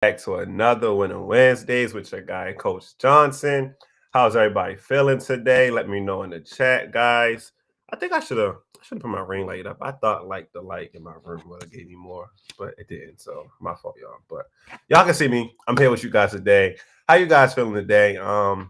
back to another Winning Wednesdays with your guy, Coach Johnson. How's everybody feeling today? Let me know in the chat, guys. I think I should have put my ring light up. I thought like the light in my room would have gave me more, but it didn't. So my fault, y'all. But y'all can see me. I'm here with you guys today. How you guys feeling today?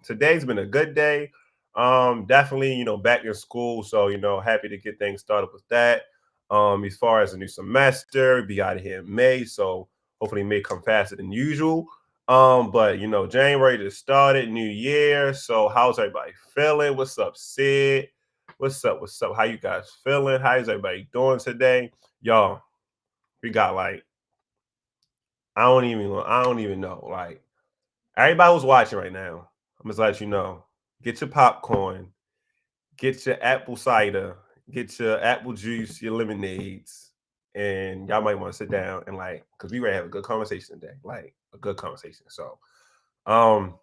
Today's been a good day. Definitely, back in school. So, happy to get things started with that. As far as a new semester, be out of here in May. So hopefully May come faster than usual. But January just started, new year. So how's everybody feeling? What's up, Sid? What's up? What's up? How you guys feeling? How is everybody doing today? Y'all, we got like I don't even know. Like everybody was watching right now. I'm just let you know. Get your popcorn, get your apple cider, get your apple juice, your lemonades, and y'all might want to sit down and because we ready to have a good conversation today, like a good conversation. So, um,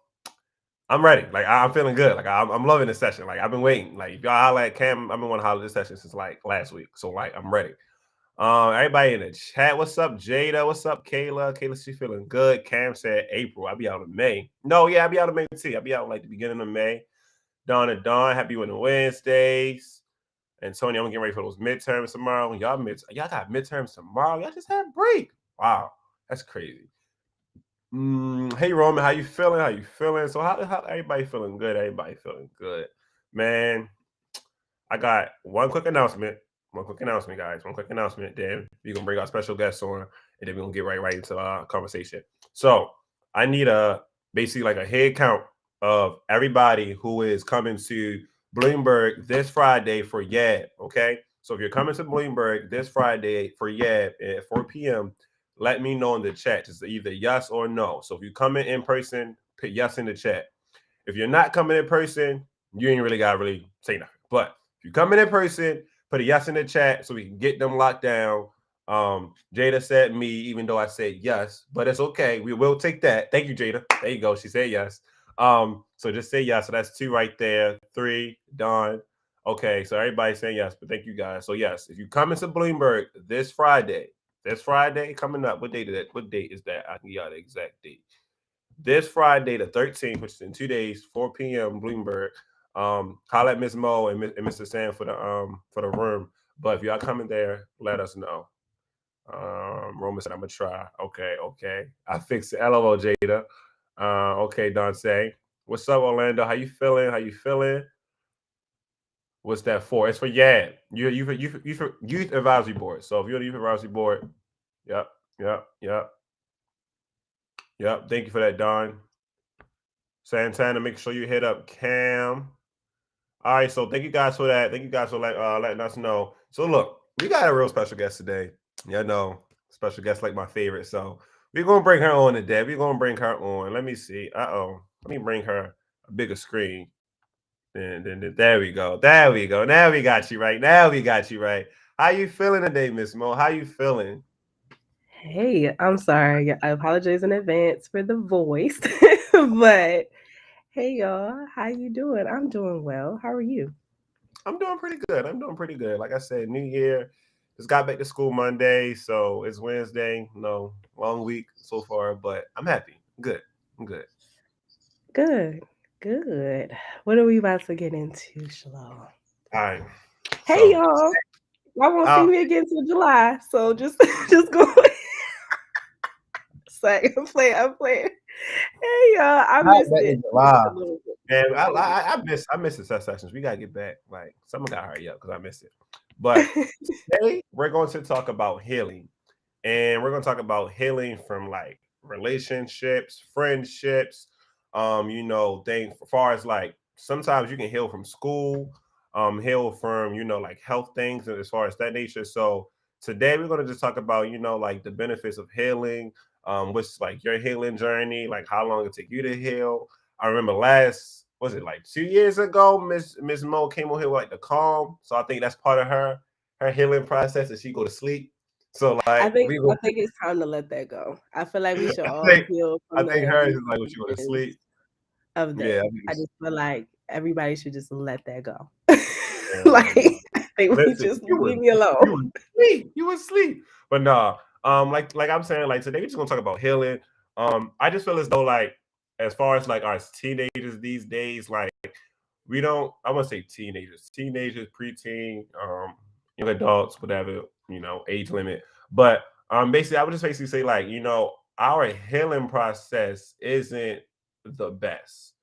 I'm ready. Like I'm feeling good. Like I'm loving this session. Like I've been waiting. Like if y'all holler at Cam, I've been wanting to holler this session since like last week. So like I'm ready. Everybody in the chat, what's up, Jada? What's up, Kayla? Kayla, she feeling good. Cam said April. I'll be out in May. No, yeah, I'll be out in May too. I'll be out like the beginning of May. Dawn and Dawn, happy winning Wednesdays. And Tony, I'm getting ready for those midterms tomorrow. Y'all got midterms tomorrow. Y'all just had a break. Wow, that's crazy. Hey Roman, how you feeling? How you feeling? So how everybody feeling good? Everybody feeling good, man. I got one quick announcement. One quick announcement, guys. One quick announcement. Then we're gonna bring our special guests on, and then we're gonna get right into our conversation. So I need a basically like a head count of everybody who is coming to Bloomberg this Friday for YAB. Okay. So if you're coming to Bloomberg this Friday for YAB at 4 p.m., let me know in the chat. Just either yes or no. So if you come in person, put yes in the chat. If you're not coming in person, you ain't really gotta really say nothing. But if you come in person, put a yes in the chat so we can get them locked down. Jada said me, even though I said yes, but it's okay. We will take that. Thank you, Jada. There you go. She said yes. So just say yes. So that's two right there. Three, Dawn. Okay, so everybody's saying yes, but thank you guys. So yes, if you come into Bloomberg this Friday coming up, what date is that? What date is that? I can get y'all the exact date. This Friday, the 13th, which is in 2 days, 4 p.m. Bloomberg. Holla at Miss Mo and Mr. Sam for the room. But if y'all coming there, let us know. Roman said I'm gonna try. Okay, okay. I fixed it. LOL Jada. Okay, Dante. What's up, Orlando? How you feeling? How you feeling? What's that for? It's for YAD. Youth Advisory Board. So if you're the Youth Advisory Board, yep, yep, yep, yep. Thank you for that, Don. Santana, make sure you hit up Cam. All right, so thank you guys for that. Thank you guys for letting us know. So look, we got a real special guest today. Yeah, no special guest like my favorite. So we're gonna bring her on today. We're gonna bring her on. Let me see. Let me bring her a bigger screen. Then there we go. There we go. Now we got you right. Now we got you right. How you feeling today, Miss Mo? How you feeling? Hey, I'm sorry. I apologize in advance for the voice. But hey y'all, how you doing? I'm doing well. How are you? I'm doing pretty good. I'm doing pretty good. Like I said, New Year. Just got back to school Monday, so it's Wednesday. No, long week so far, but I'm happy. I'm good. I'm good. Good. Good. What are we about to get into, Shalom? All right. Hey So, y'all. Y'all won't see uh, me again till July. So just just go say I'm playing. I'm playing. Hey y'all. I not missed back it. in I missed July. it a little bit. Man, A little bit. I miss the sessions. We gotta get back. Like someone got to hurry up because I missed it. But today we're going to talk about healing, and we're going to talk about healing from like relationships, friendships. Things as far as like sometimes you can heal from school, heal from like health things, and as far as that nature. So today we're going to just talk about like the benefits of healing. What's like your healing journey, like how long it take you to heal. I remember last was it like 2 years ago, Miss Mo came on here with like the calm. So I think that's part of her healing process as she go to sleep. So I like think we I go think it's time to let that go. I feel like we should I all think heal I from the think hers is like when she go to emotions sleep. of Yeah, that. I think I just feel like everybody should just let that go. yeah, Like, I think we listen, just leave me alone. you was asleep. You was asleep. But nah, like I'm saying, like today we're just gonna talk about healing. I just feel as though like as far as like our teenagers these days, like we don't I want to say teenagers, preteen, young adults, whatever, age limit. But basically I would just basically say like, our healing process isn't the best.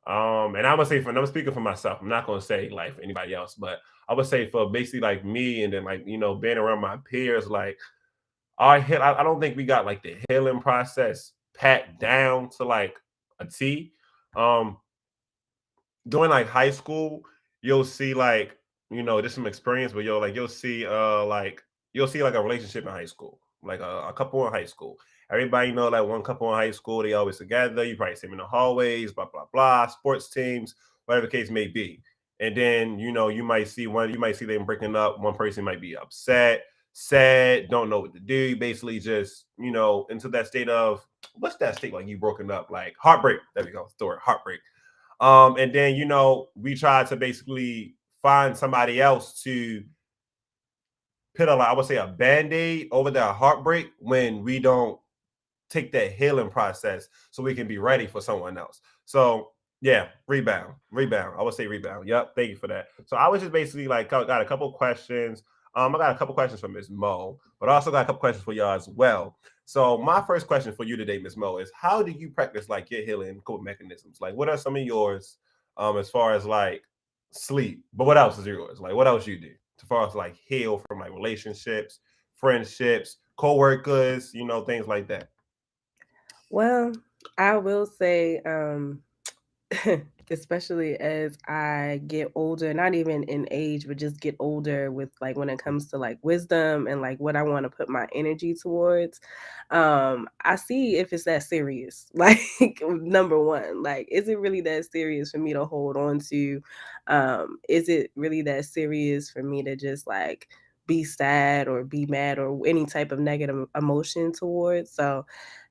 And I would say I'm speaking for myself. I'm not gonna say like for anybody else, but I would say for basically like me and then like, being around my peers, like I don't think we got like the healing process pat down to like a T. Um, During like high school, you'll see like just some experience, but you'll see you'll see like a relationship in high school, like a couple in high school. Everybody know that one couple in high school, they always together. You probably see them in the hallways, blah blah blah, sports teams, whatever the case may be. And then you might see them breaking up. One person might be upset, sad, don't know what to do. Basically, just into that state of what's that state like you broken up, like heartbreak. There we go, story heartbreak. And then we try to basically find somebody else to put a like I would say a band-aid over that heartbreak when we don't take that healing process so we can be ready for someone else. So yeah, rebound. I would say rebound. Yep, thank you for that. So I was just basically like got a couple questions. I got a couple questions from Miss Mo, but I also got a couple questions for y'all as well. So my first question for you today, Miss Mo, is how do you practice like your healing coping mechanisms? Like, what are some of yours, as far as like sleep? But what else is yours? Like, what else you do as far as like heal from like relationships, friendships, co-workers, things like that. Well, I will say, especially as I get older, not even in age, but just get older with like when it comes to like wisdom and like what I want to put my energy towards. I see if it's that serious. Like number one, like is it really that serious for me to hold on to? Is it really that serious for me to just like be sad or be mad or any type of negative emotion towards? So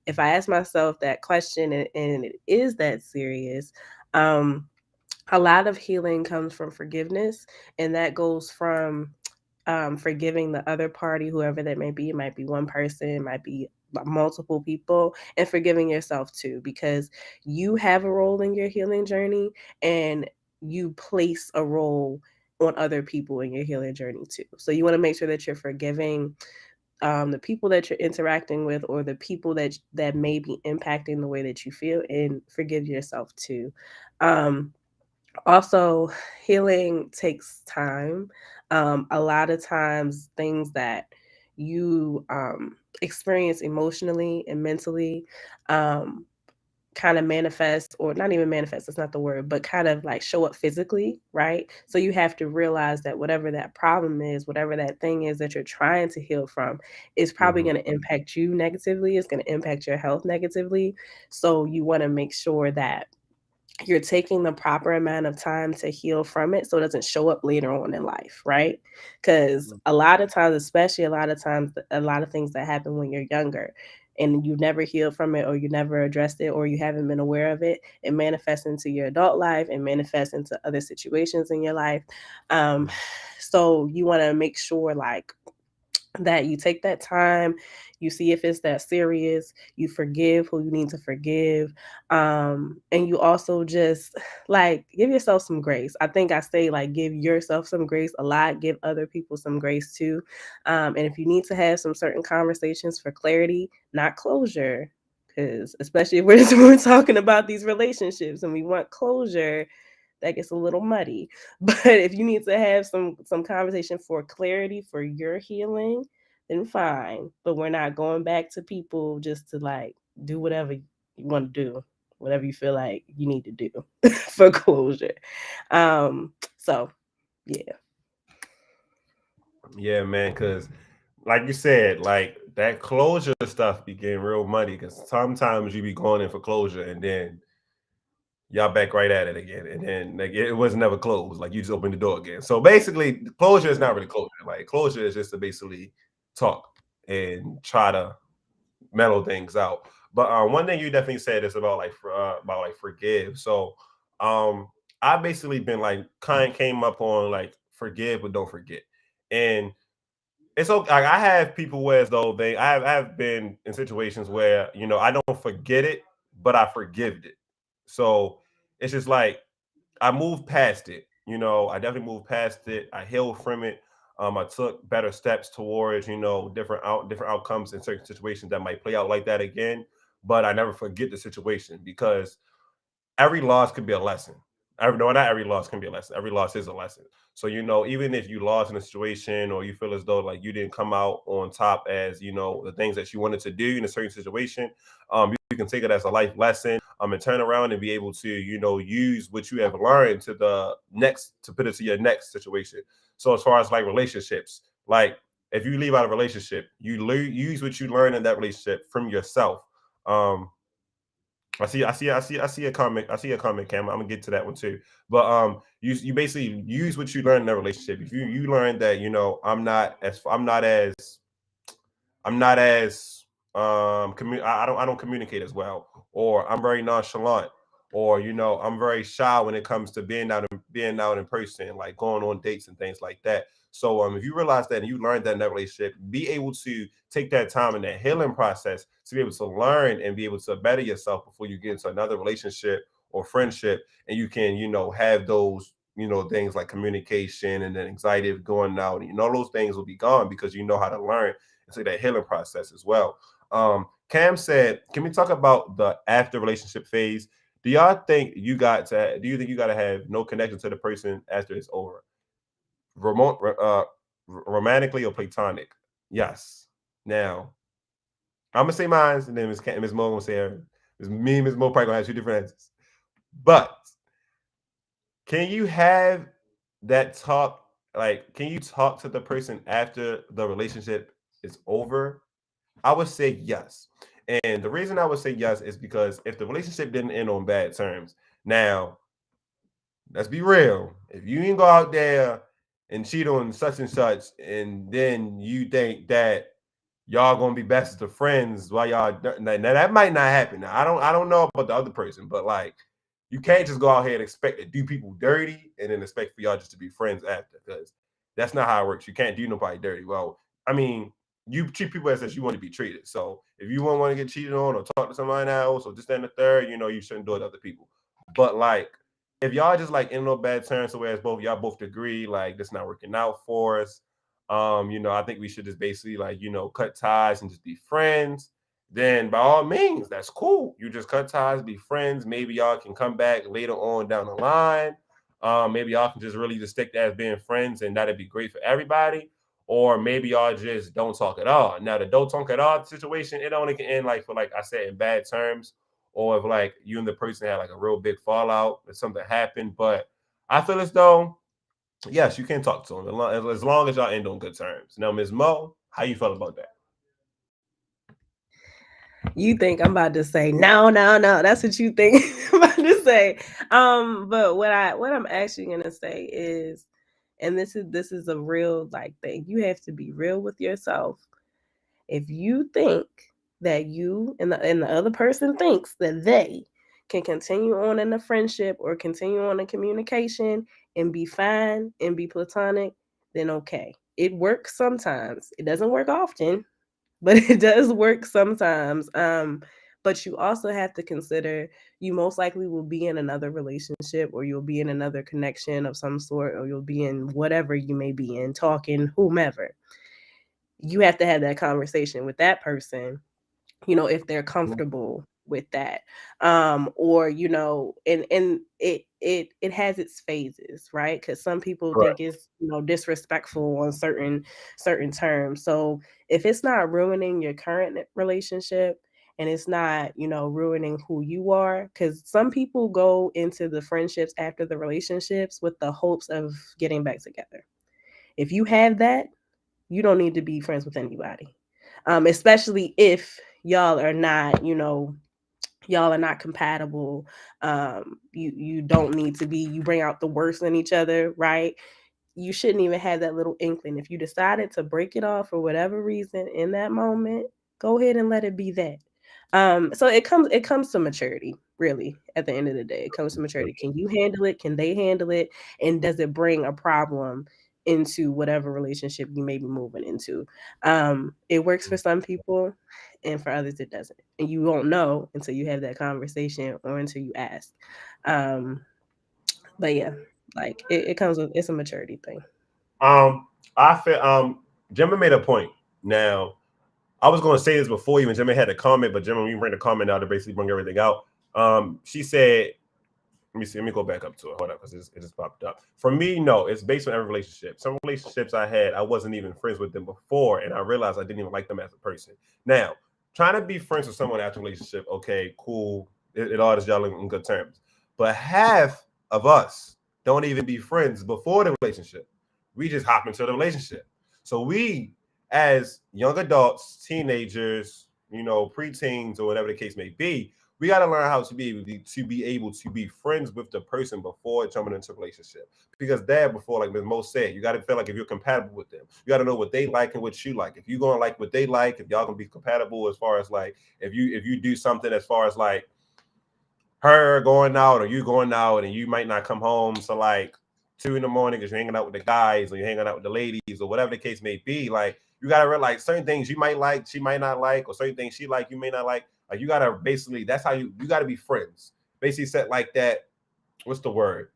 if I ask myself that question and it is that serious, um, a lot of healing comes from forgiveness, and that goes from forgiving the other party, whoever that may be. It might be one person, it might be multiple people, and forgiving yourself too, because you have a role in your healing journey and you place a role on other people in your healing journey too. So you want to make sure that you're forgiving the people that you're interacting with or the people that may be impacting the way that you feel, and forgive yourself too. Um, Also, healing takes time. A lot of times, things that you experience emotionally and mentally um, kind of manifest, or not even manifest, that's not the word, but kind of like show up physically, right? So you have to realize that whatever that problem is, whatever that thing is that you're trying to heal from, is probably Mhm. going to impact you negatively, it's going to impact your health negatively. So you want to make sure that you're taking the proper amount of time to heal from it so it doesn't show up later on in life, right? Because a lot of times, especially a lot of times, a lot of things that happen when you're younger and you never healed from it or you never addressed it or you haven't been aware of it, it manifests into your adult life and manifests into other situations in your life. Um, Mhm. so you want to make sure like that you take that time, you see if it's that serious, you forgive who you need to forgive, and you also just like give yourself some grace. I think I say like give yourself some grace a lot, give other people some grace too. And if you need to have some certain conversations for clarity, not closure, because especially if we're talking about these relationships and we want closure, that gets a little muddy. But if you need to have some conversation for clarity for your healing, then fine. But we're not going back to people just to like do whatever you want to do, whatever you feel like you need to do for closure. So yeah. Yeah, man, because like you said, like that closure stuff be getting real muddy because sometimes you be going in for closure and then y'all back right at it again. And then like it was never closed. Like you just opened the door again. So basically, closure is not really closure. Like closure is just to basically talk and try to mellow things out. But one thing you definitely said is about about like forgive. So um, I basically been like kind came up on like forgive but don't forget. And it's okay. Like, I have people where as though I have been in situations where I don't forget it, but I forgive it. So it's just like I moved past it. I definitely moved past it. I healed from it. I took better steps towards different outcomes in certain situations that might play out like that again. But I never forget the situation because every loss could be a lesson. No, not every loss can be a lesson. Every loss is a lesson. So even if you lost in a situation or you feel as though like you didn't come out on top as the things that you wanted to do in a certain situation, you can take it as a life lesson, and turn around and be able to use what you have learned to put it to your next situation. So as far as like relationships, like if you leave out a relationship, use what you learn in that relationship from yourself. Um, I see a comment. I see a comment, Cam. I'm gonna get to that one too. But you basically use what you learn in that relationship. If you learn that I'm not as I don't communicate as well, or I'm very nonchalant, or I'm very shy when it comes to being out in person, like going on dates and things like that. So if you realize that and you learned that in that relationship, be able to take that time in that healing process to be able to learn and be able to better yourself before you get into another relationship or friendship, and you can have those things like communication and then anxiety of going out, and those things will be gone because you know how to learn into that healing process as well. Cam said, "Can we talk about the after relationship phase? Do you think you got to have no connection to the person after it's over, remote, romantically or platonic?" Yes. Now I'm gonna say mine, and then Ms. Mo gonna say her. Me and Ms. Mo probably gonna have two different answers. But can you have that talk? Like, can you talk to the person after the relationship is over? I would say yes. And the reason I would say yes is because if the relationship didn't end on bad terms, now let's be real. If you ain't go out there and cheat on such and such, and then you think that y'all gonna be best of friends while now that might not happen. Now I don't know about the other person, but like you can't just go out here and expect to do people dirty and then expect for y'all just to be friends after, because that's not how it works. You can't do nobody dirty. Well, I mean, you treat people as you want to be treated. So if you won't want to get cheated on or talk to somebody else or just stand the third, you shouldn't do it to other people. But like if y'all just like in no bad terms, so whereas y'all both agree like this not working out for us, I think we should just basically like, cut ties and just be friends. Then by all means, that's cool. You just cut ties, be friends. Maybe y'all can come back later on down the line. Maybe y'all can just really just stick to as being friends, and that'd be great for everybody. Or maybe y'all just don't talk at all. Now the don't talk at all situation, it only can end like for like I said in bad terms, or if like you and the person had like a real big fallout or something happened. But I feel as though yes, you can talk to him as long as y'all end on good terms. Now, Ms. Mo, how you feel about that? You think I'm about to say no, no, no. That's what you think I'm about to say. But what I'm actually gonna say is, and this is a real like thing. You have to be real with yourself. If you think that you and the other person thinks that they can continue on in a friendship or continue on in communication and be fine and be platonic, then okay. It works sometimes. It doesn't work often, but it does work sometimes. But you also have to consider you most likely will be in another relationship or you'll be in another connection of some sort or you'll be in whatever you may be in, talking, whomever. You have to have that conversation with that person, if they're comfortable with that. Or and it has its phases, right? Because some people Correct. think it's disrespectful on certain terms. So if it's not ruining your current relationship and it's not ruining who you are, because some people go into the friendships after the relationships with the hopes of getting back together. If you have that, you don't need to be friends with anybody, especially if y'all are not, y'all are not compatible. You don't need to be. You bring out the worst in each other, right? You shouldn't even have that little inkling. If you decided to break it off for whatever reason in that moment, go ahead and let it be that. So it comes to maturity, really. At the end of the day, it comes to maturity. Can you handle it? Can they handle it? And does it bring a problem into whatever relationship you may be moving into. It works for some people, and for others it doesn't. And you won't know until you have that conversation or until you ask. Um, but yeah, like it comes with it's a maturity thing. Um, I feel Gemma made a point. Now, I was going to say this before even Gemma had a comment, but Gemma, you bring the comment out to basically bring everything out. She said, let me see, let me go back up to it. Hold up, because it just popped up. For me, no, it's based on every relationship. Some relationships I had, I wasn't even friends with them before, and I realized I didn't even like them as a person. Now, trying to be friends with someone after a relationship, okay, cool, it all is y'all in good terms. But half of us don't even be friends before the relationship. We just hop into the relationship. So we, as young adults, teenagers, preteens, or whatever the case may be, we got to learn how to be friends with the person before jumping into a relationship. Because that before, like Ms. Mo said, you got to feel like if you're compatible with them, you got to know what they like and what you like. If you're gonna like what they like, if y'all gonna be compatible as far as like if you do something as far as like her going out or you going out and you might not come home so like 2 in the morning because you're hanging out with the guys or you're hanging out with the ladies or whatever the case may be. Like you gotta realize certain things you might like, she might not like, or certain things she like, you may not like. Like you gotta basically that's how you gotta be friends. Basically set like that. What's the word?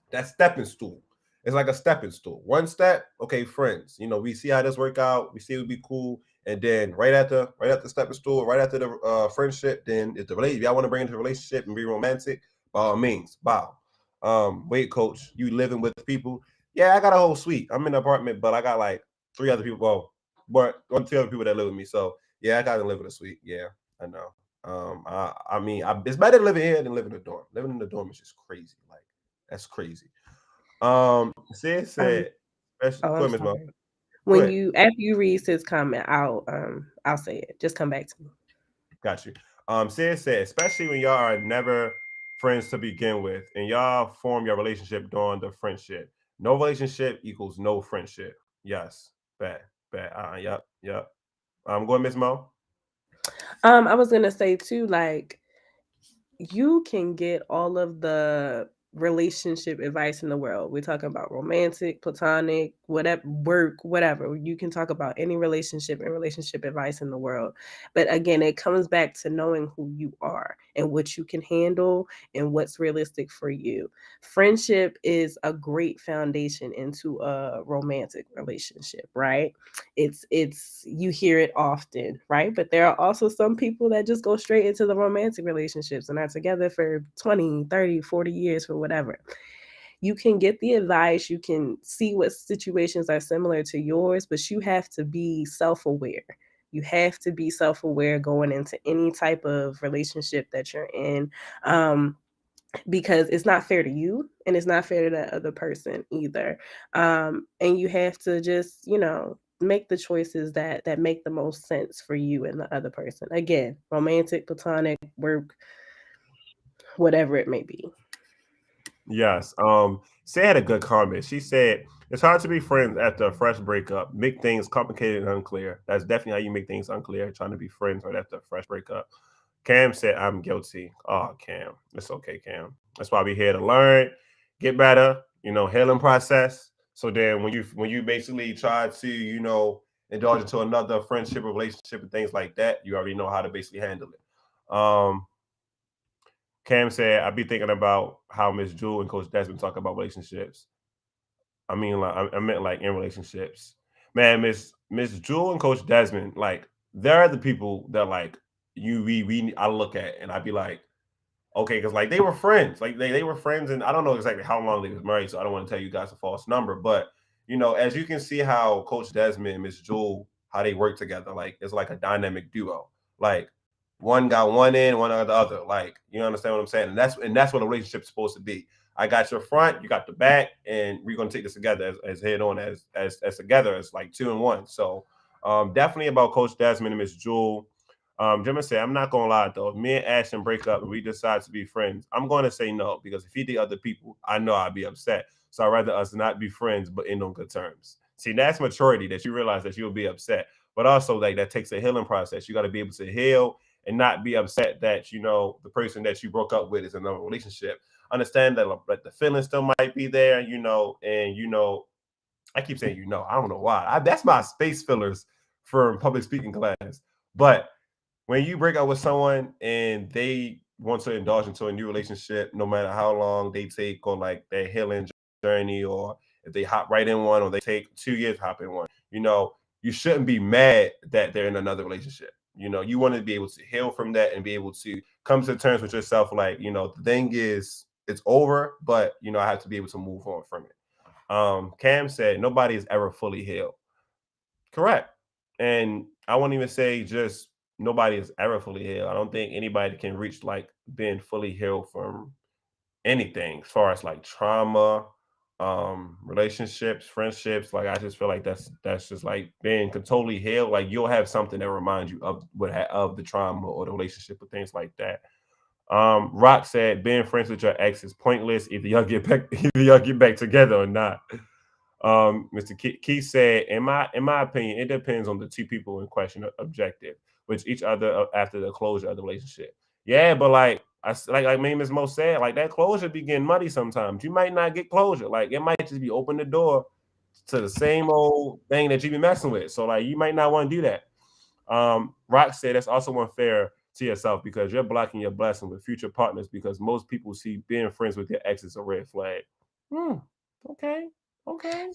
That stepping stool. It's like a stepping stool. One step, okay, friends. We see how this work out. We see it would be cool. And then right after stepping stool, right after the friendship, then if y'all want to bring into a relationship and be romantic, by all means, bow. Wait, coach, you living with people? Yeah, I got a whole suite. I'm in an apartment, but I got like 3 other people. Well, but 1 2 other people that live with me. So yeah, I got to live in a suite. Yeah, I know. It's better to live in here than living in a dorm. Living in the dorm is just crazy. Like that's crazy. Sid Um, said, especially, oh, go I'm ahead, Ms. Mo. sorry. Go When ahead. you after you read his comment, I'll say it. Just come back to me. Got you. Sid said, especially when y'all are never friends to begin with and y'all form your relationship during the friendship. No relationship equals no friendship. Yes. Bad. Bad. Yep. Yep. Go ahead, Miss Mo. I was gonna say too, like you can get all of the relationship advice in the world. We're talking about romantic, platonic, whatever, work, whatever. You can talk about any relationship and relationship advice in the world. But again, it comes back to knowing who you are and what you can handle and what's realistic for you. Friendship is a great foundation into a romantic relationship, right? It's you hear it often, right? But there are also some people that just go straight into the romantic relationships and are together for 20, 30, 40 years for whatever. You can get the advice, you can see what situations are similar to yours, but you have to be self-aware. You have to be self-aware going into any type of relationship that you're in. Because it's not fair to you and it's not fair to that other person either. And you have to just, make the choices that make the most sense for you and the other person. Again, romantic, platonic, work, whatever it may be. Yes. Sid had a good comment. She said, it's hard to be friends after a fresh breakup. Make things complicated and unclear. That's definitely how you make things unclear, trying to be friends right after a fresh breakup. Cam said, I'm guilty. Oh, Cam. It's okay, Cam. That's why we're here to learn, get better, healing process. So then when you basically try to, indulge into another friendship or relationship and things like that, you already know how to basically handle it. Cam said, I be thinking about how Miss Jewel and Coach Desmond talk about relationships. I mean, like I meant like in relationships. Man, Miss Jewel and Coach Desmond, like they're the people that like we I look at and I'd be like, okay, because like they were friends, like they were friends, and I don't know exactly how long they was married, so I don't want to tell you guys a false number, but as you can see how Coach Desmond and Miss Jewel how they work together, like it's like a dynamic duo, like one got one end, one got the other, like you understand what I'm saying, and that's what a relationship's supposed to be. I got your front, you got the back, and we're gonna take this together as head on as together as like two and one. So definitely about Coach Desmond and Miss Jewel. Jimmy said, I'm not gonna lie though. If me and Ashton break up and we decide to be friends, I'm gonna say no because if he did other people, I know I'd be upset. So I'd rather us not be friends but end on good terms. See, that's maturity that you realize that you'll be upset, but also like that takes a healing process. You got to be able to heal and not be upset that the person that you broke up with is another relationship. Understand that the feeling still might be there, and I keep saying I don't know why. That's my space fillers from public speaking class. But when you break up with someone and they want to indulge into a new relationship, no matter how long they take on like their healing journey, or if they hop right in one, or they take 2 years hop in one, you shouldn't be mad that they're in another relationship. You want to be able to heal from that and be able to come to terms with yourself. Like, the thing is, it's over, but I have to be able to move on from it. Cam said nobody is ever fully healed. Correct. And I won't even say just nobody is ever fully healed. I don't think anybody can reach like being fully healed from anything as far as like trauma, relationships, friendships. Like, I just feel like that's just like being totally healed. Like, you'll have something that reminds you of of the trauma or the relationship or things like that. Rock said being friends with your ex is pointless. Either y'all get back either y'all get back together or not. Mr. Keith said, in my opinion, it depends on the two people in question objective, which each other after the closure of the relationship. Yeah, but like me and Ms. Mo said, like that closure be getting muddy sometimes. You might not get closure. Like, it might just be open the door to the same old thing that you be messing with. So like, you might not want to do that. Rock said that's also unfair to yourself because you're blocking your blessing with future partners because most people see being friends with your ex as a red flag. Hmm. Okay. Okay.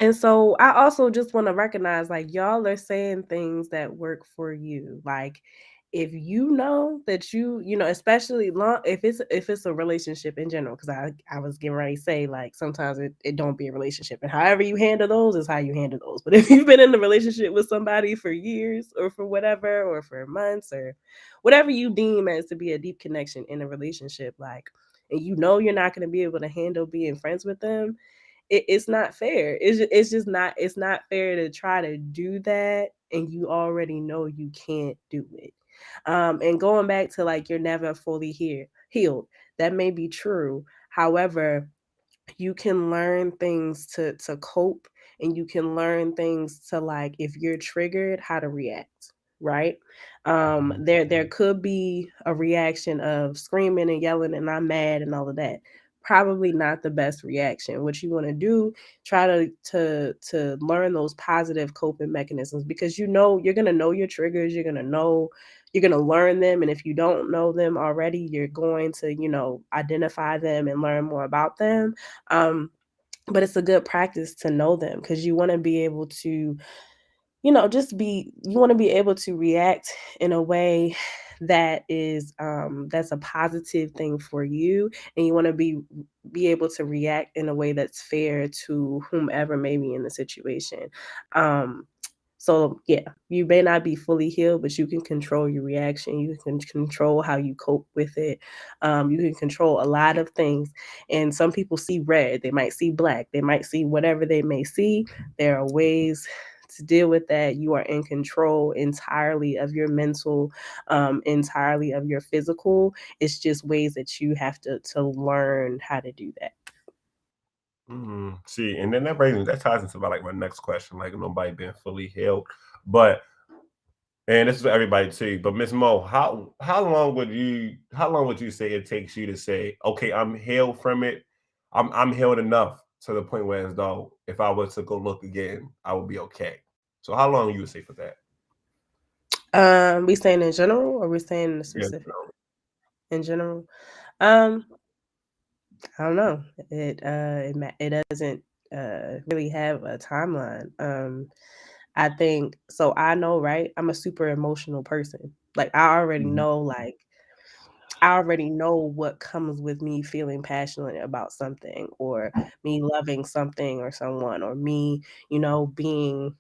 And so I also just want to recognize, like, y'all are saying things that work for you. Like, if you know that especially long if it's a relationship in general, because I was getting ready to say, like, sometimes it don't be a relationship, and however you handle those is how you handle those. But if you've been in a relationship with somebody for years or for whatever, or for months, or whatever you deem as to be a deep connection in a relationship, like, and you're not going to be able to handle being friends with them, it's not fair. It's not fair to try to do that and you already know you can't do it. And going back to, like, you're never fully healed. That may be true. However, you can learn things to cope, and you can learn things to, like, if you're triggered, how to react, right? There could be a reaction of screaming and yelling and I'm mad and all of that. Probably not the best reaction. What you want to do, try to learn those positive coping mechanisms, because you're gonna know your triggers, you're going to learn them. And if you don't know them already, you're going to, identify them and learn more about them. Um, but it's a good practice to know them, because you want to be able to, you want to be able to react in a way that is that's a positive thing for you, and you want to be able to react in a way that's fair to whomever may be in the situation. um so yeah, you may not be fully healed, but you can control your reaction. You can control how you cope with it. You can control a lot of things. And some people see red, they might see black, they might see whatever they may see. There are ways to deal with that. You are in control entirely of your mental, entirely of your physical. It's just ways that you have to learn how to do that. See, and then that ties into like my next question, like nobody being fully healed. But and this is for everybody too. But Miss Mo, how long would you say it takes you to say, okay, I'm healed from it. I'm healed enough to the point where, as though if I was to go look again, I would be okay. So how long you would say for that? We saying in general, or we saying in Yeah. specific? In general. Um, I don't know. It doesn't really have a timeline. I think so. I know, right? I'm a super emotional person. Like, Mhm. I already know what comes with me feeling passionate about something, or me loving something or someone, or me, being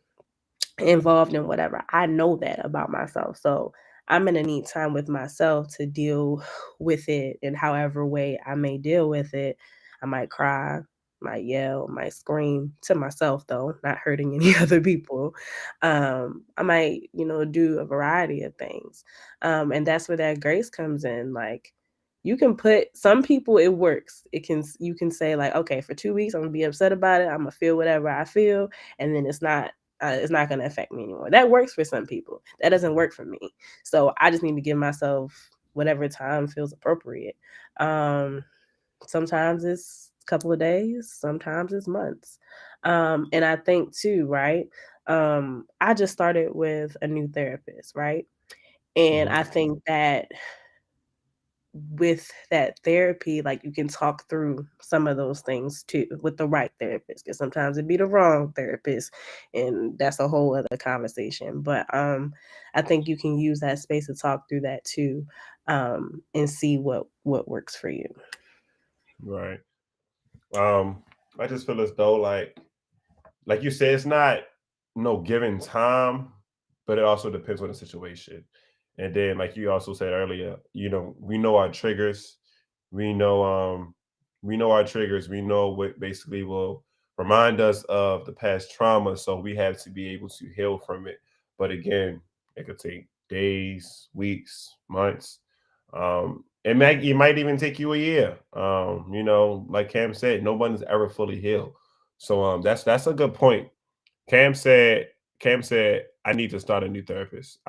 involved in whatever. I know that about myself. So I'm gonna need time with myself to deal with it in however way I may deal with it. I might cry, might yell, might scream to myself, though, not hurting any other people. I might, do a variety of things. And that's where that grace comes in. Like, you can put some people, it works. You can say, like, okay, for 2 weeks I'm gonna be upset about it. I'm gonna feel whatever I feel, and then it's not going to affect me anymore. That works for some people. That doesn't work for me. So I just need to give myself whatever time feels appropriate. Sometimes it's couple of days, sometimes it's months. And I think too, right? I just started with a new therapist, right? And Mhm. I think that with that therapy, like, you can talk through some of those things too with the right therapist, because sometimes it'd be the wrong therapist, and that's a whole other conversation. But I think you can use that space to talk through that too, and see what works for you. Right. Um, I just feel as though like you said, it's not no given time, but it also depends on the situation. And then, like you also said earlier, we know our triggers. We know we know our triggers. We know what basically will remind us of the past trauma. So we have to be able to heal from it. But again, it could take days, weeks, months. It might even take you a year. Like Cam said, no one's ever fully healed. So that's a good point. Cam said Cam said I need to start a new therapist.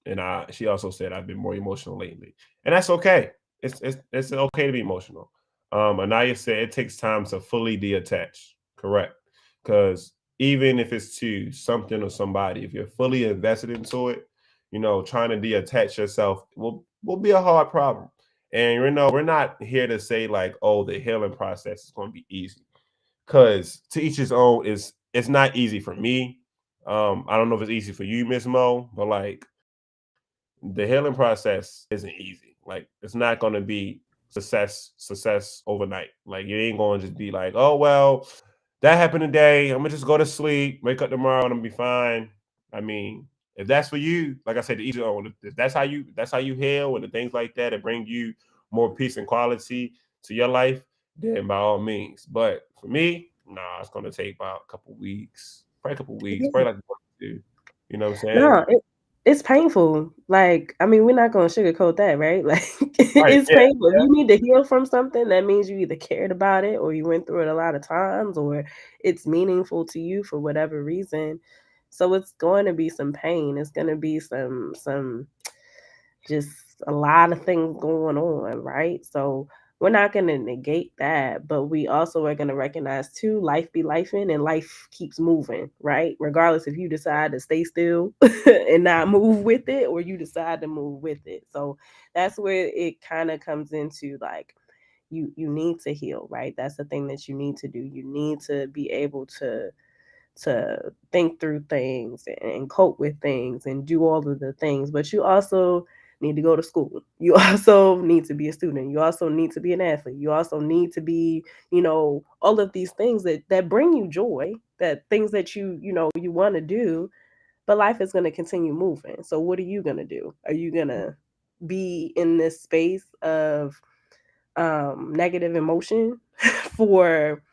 And she also said I've been more emotional lately. And that's okay. It's okay to be emotional. Anaya said it takes time to fully detach. Correct. Because even if it's to something or somebody, if you're fully invested into it, trying to detach yourself will be a hard problem. And we're not here to say like, oh, the healing process is going to be easy, because to each his own. Is It's not easy for me. I don't know if it's easy for you, Miss Mo, but like the healing process isn't easy. Like it's not going to be success overnight. Like it ain't going to just be like, oh well, that happened today. I'm gonna just go to sleep, wake up tomorrow, and I'm gonna be fine. I mean, if that's for you, like I said, to each his own. If that's how you heal and the things like that that bring you more peace and quality to your life, then by all means. But for me, nah, it's gonna take about a couple weeks, probably a couple weeks, Yeah. probably like a month or two. You know what I'm saying? No, it's painful. Like, I mean, we're not gonna sugarcoat that, right? Like, Right. it's Yeah. painful. If Yeah. you need to heal from something, that means you either cared about it or you went through it a lot of times or it's meaningful to you for whatever reason. So it's going to be some pain. It's gonna be some just a lot of things going on, right? So we're not going to negate that, but we also are going to recognize too, life be lifing and life keeps moving, right? Regardless if you decide to stay still and not move with it or you decide to move with it. So that's where it kind of comes into like you need to heal, right? That's the thing that you need to do. You need to be able to think through things and cope with things and do all of the things. But you also need to go to school. You also need to be a student. You also need to be an athlete. You also need to be, all of these things that bring you joy, that things that you want to do, but life is going to continue moving. So what are you going to do? Are you going to be in this space of negative emotion for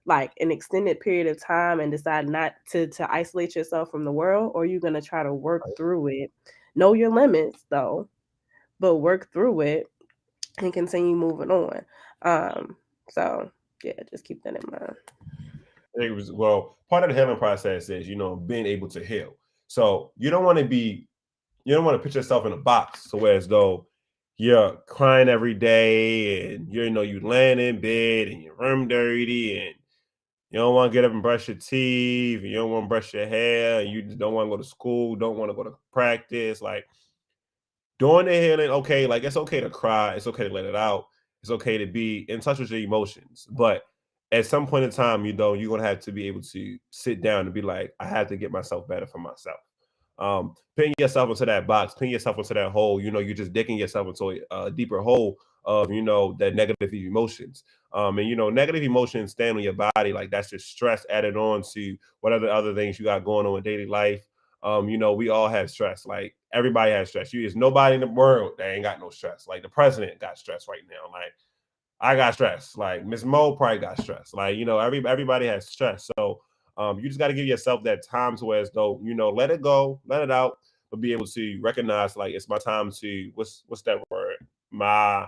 like an extended period of time and decide not to isolate yourself from the world, or you're gonna try to work through it. Know your limits though, but work through it and continue moving on. So yeah, just keep that in mind. Well, part of the healing process is being able to heal. So you don't want to put yourself in a box, so as though you're crying every day and you laying in bed and your room dirty and you don't want to get up and brush your teeth and you don't want to brush your hair and you just don't want to go to school, don't want to go to practice. Like doing the healing, okay, like it's okay to cry, it's okay to let it out, it's okay to be in touch with your emotions. But at some point in time, you're gonna have to be able to sit down and be like, I have to get myself better for myself. Putting yourself into that box, putting yourself into that hole, you're just digging yourself into a deeper hole of that negative emotions. And negative emotions stand on your body, like that's just stress added on to whatever other things you got going on in daily life. We all have stress. Like everybody has stress. There's nobody in the world that ain't got no stress. Like the president got stress right now. Like I got stress. Like Miss Mo probably got stress. Like everybody has stress. So you just got to give yourself that time to where as though let it go, let it out, but be able to recognize like it's my time to what's that word? My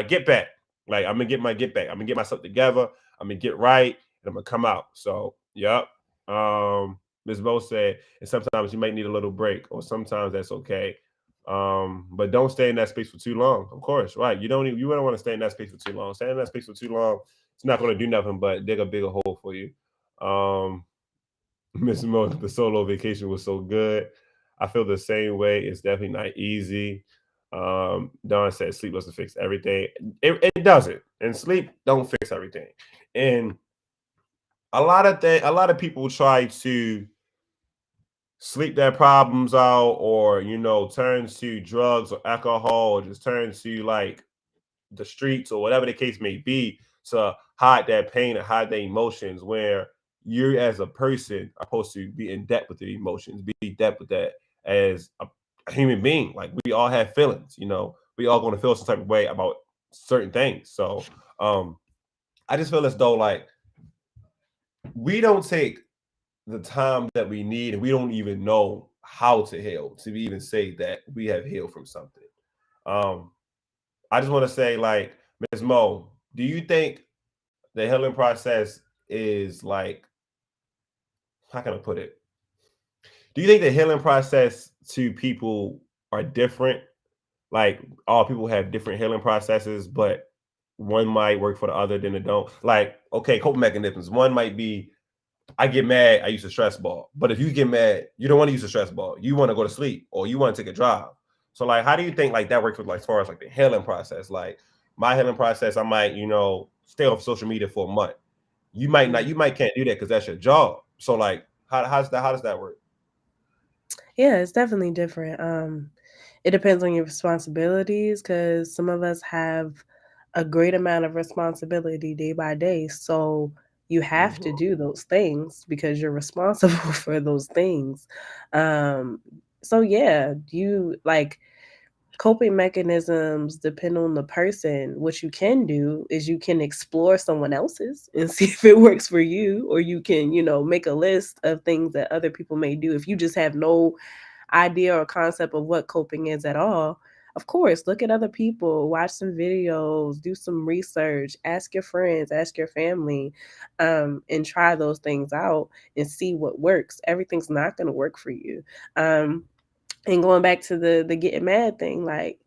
get back. Like I'm gonna get my get back. I'm gonna get myself together. I'm gonna get right, and I'm gonna come out. So yep. Ms. Bo said, and sometimes you might need a little break, or sometimes that's okay. But don't stay in that space for too long. Of course, right? You don't want to stay in that space for too long. Stay in that space for too long, It's not going to do nothing but dig a bigger hole for you. Um, Miss Mo, the solo vacation was so good. I feel the same way. It's definitely not easy. Don said sleep doesn't fix everything. It doesn't, and sleep don't fix everything. And a lot of people try to sleep their problems out, or turn to drugs or alcohol, or just turn to like the streets or whatever the case may be to hide that pain and hide their emotions, where you as a person are supposed to be in depth with the emotions, be in depth with that as a human being. Like, we all have feelings, we all going to feel some type of way about certain things. So um I just feel as though, like, we don't take the time that we need, and we don't even know how to heal to even say that we have healed from something. um I just want to say, like, Ms. Mo, do you think the healing process is like, how can I put it? Do you think the healing process to people are different? Like, all people have different healing processes, but one might work for the other than it don't. Like, okay, coping mechanisms. One might be, I get mad, I use a stress ball. But if you get mad, you don't want to use a stress ball. You want to go to sleep, or you want to take a drive. So, like, how do you think like that works with, like, as far as like the healing process? Like, my healing process, I might, stay off social media for a month. You might not, Mm. you might can't do that because that's your job. So, like, how does that work? Yeah, it's definitely different. It depends on your responsibilities because some of us have a great amount of responsibility day by day. So you have to Mhm. do those things because you're responsible for those things. Um, so yeah, you like coping mechanisms depend on the person. What you can do is you can explore someone else's and see if it works for you, or you can, make a list of things that other people may do. If you just have no idea or concept of what coping is at all, of course, look at other people, watch some videos, do some research, ask your friends, ask your family, and try those things out and see what works. Everything's not going to work for you. And going back to the getting mad thing, like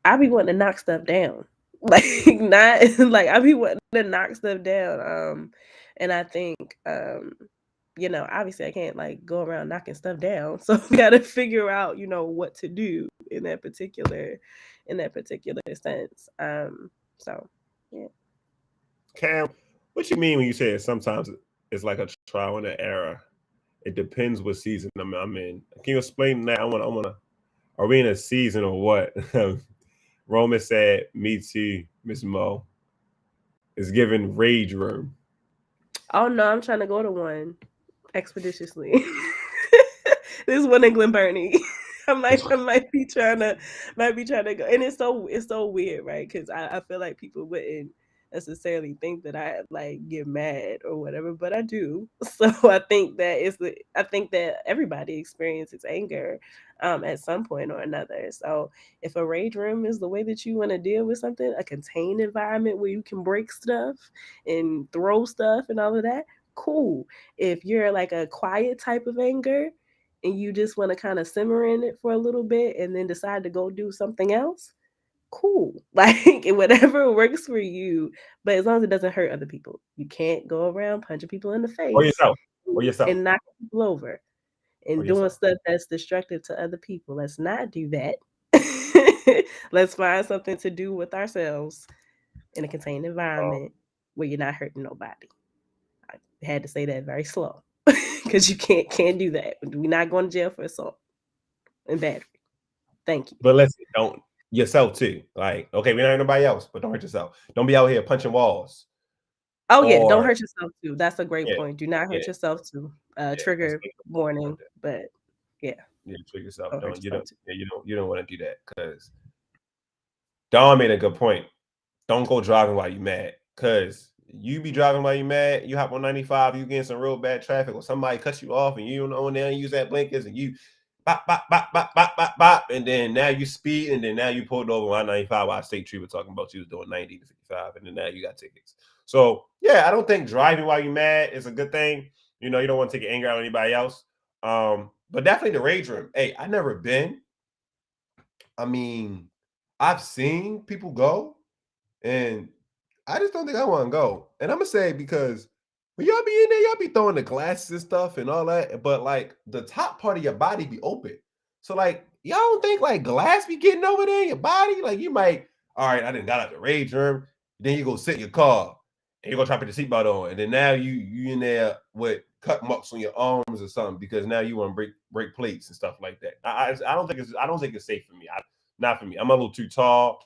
I be wanting to knock stuff down. Like not like I be wanting to knock stuff down. And I think obviously I can't like go around knocking stuff down. So I gotta figure out, what to do in that particular sense. So yeah. Cam, what you mean when you say sometimes it's like a trial and an error? It depends what season I'm in. Can you explain that? I wanna. Are we in a season or what? Roman said, "Me too, Miss Mo." Is giving rage room. Oh no, I'm trying to go to one expeditiously. This one in Glen Burnie. I might be trying to go, and it's so weird, right? Because I feel like people wouldn't necessarily think that I like get mad or whatever, but I do. So I think that everybody experiences anger at some point or another. So if a rage room is the way that you want to deal with something, a contained environment where you can break stuff and throw stuff and all of that, cool. If you're like a quiet type of anger and you just want to kind of simmer in it for a little bit and then decide to go do something else, cool. Like whatever works for you, but as long as it doesn't hurt other people. You can't go around punching people in the Or face yourself. Or yourself. and knocking people over Or and doing yourself. stuff that's destructive to other people. Let's not do that. Let's find something to do with ourselves in a contained Um, environment where you're not hurting nobody. I had to say that very slow because you can't do that. We're not going to jail for assault and battery. Thank you. but listen, don't yourself too. Like, okay, we don't hurt nobody else, but don't hurt yourself. Don't be out here punching walls. Oh yeah, don't Or hurt yourself too. That's a great yeah, point. Do not yeah, hurt yourself too. yeah. Let's Trigger make it like warning, that. but yeah, Yeah, trick yourself. don't hurt yourself too. You don't want to do that, because Don made a good point. Don't go driving while you mad, because you be driving while you mad. You hop on 95, you get in some real bad traffic, or somebody cuts you off, and you don't know, and they use that blinkers, and you bop bop bop bop bop bop bop, and then now you speed, and then now you pulled over on 95 while state trooper talking about you was doing 90 to 55, and then now you got tickets. So yeah, I don't think driving while you mad is a good thing. You don't want to take your anger out on anybody else. But definitely the rage room. Hey, I never been. I mean, I've seen people go, and I just don't think I want to go. And I'm gonna say because when y'all be in there, y'all be throwing the glasses and stuff and all that, but like the top part of your body be open. So like y'all don't think like glass be getting over there in your body? Like you might, all right, I didn't got out the rage room. Then you go sit in your car and you go try to put the seatbelt on, and then now you in there with cut marks on your arms or something because now you want to break plates and stuff like that. I don't think it's safe for me. Not for me. I'm a little too tall.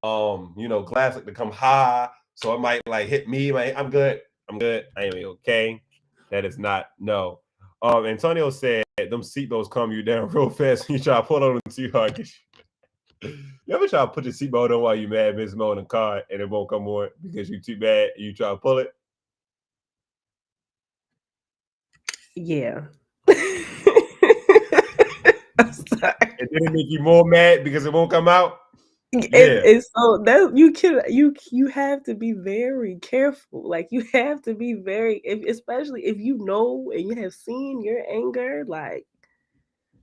Glass like to come high, so it might like hit me. Like, I'm good. I'm good. I am okay. That is not no. Antonio said them seatbelts calm you down real fast when you try to pull on them too hard. You ever try to put your seatbelt on while you mad, Miss Mo in the car, and it won't come on because you too bad? And you try to pull it. Yeah. I'm sorry. And then it make you more mad because it won't come out. It's so that you have to be very careful. Like you have to be especially if you know and you have seen your anger. Like,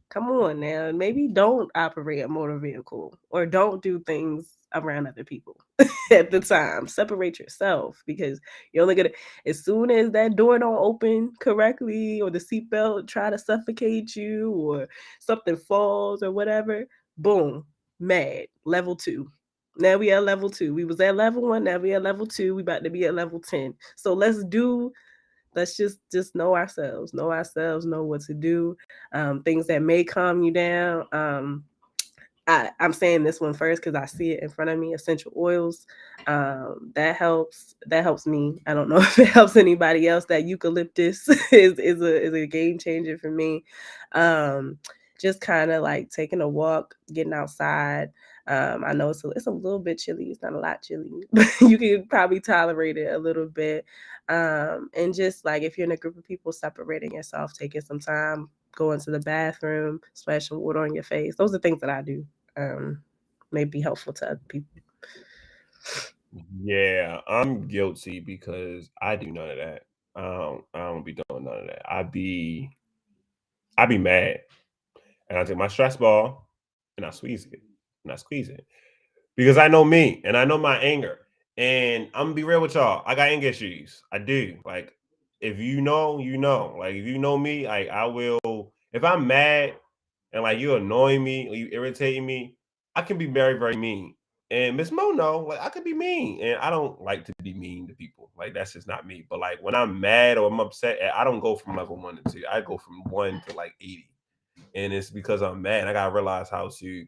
come on now, maybe don't operate a motor vehicle or don't do things around other people at the time. Separate yourself because you're only gonna as soon as that door don't open correctly or the seatbelt try to suffocate you or something falls or whatever, boom, mad. Level 2. Now we at level 2. We was at level 1, now we at level 2. We about to be at level 10. So let's just know ourselves, know what to do, things that may calm you down. I'm saying this one first because I see it in front of me. Essential oils, that helps me. I don't know if it helps anybody else. That eucalyptus is a game changer for me. Just kind of like taking a walk, getting outside. I know it's a little bit chilly. It's not a lot chilly, but you can probably tolerate it a little bit. And just like if you're in a group of people, separating yourself, taking some time, go into the bathroom, splash some water on your face. Those are things that I do. May be helpful to other people. Yeah, I'm guilty because I do none of that. I don't be doing none of that. I be mad, and I take my stress ball and I squeeze it, and I squeeze it because I know me and I know my anger. And I'm gonna be real with y'all. I got anger issues. I do. Like, if you know, you know. Like, if you know me, like I will. If I'm mad and like you annoying me or you irritating me, I can be very, very mean. And Miss Mo know, like I could be mean, and I don't like to be mean to people. Like that's just not me. But like when I'm mad or I'm upset, I don't go from level 1 to 2. I go from 1 to like 80, and it's because I'm mad. I gotta realize how to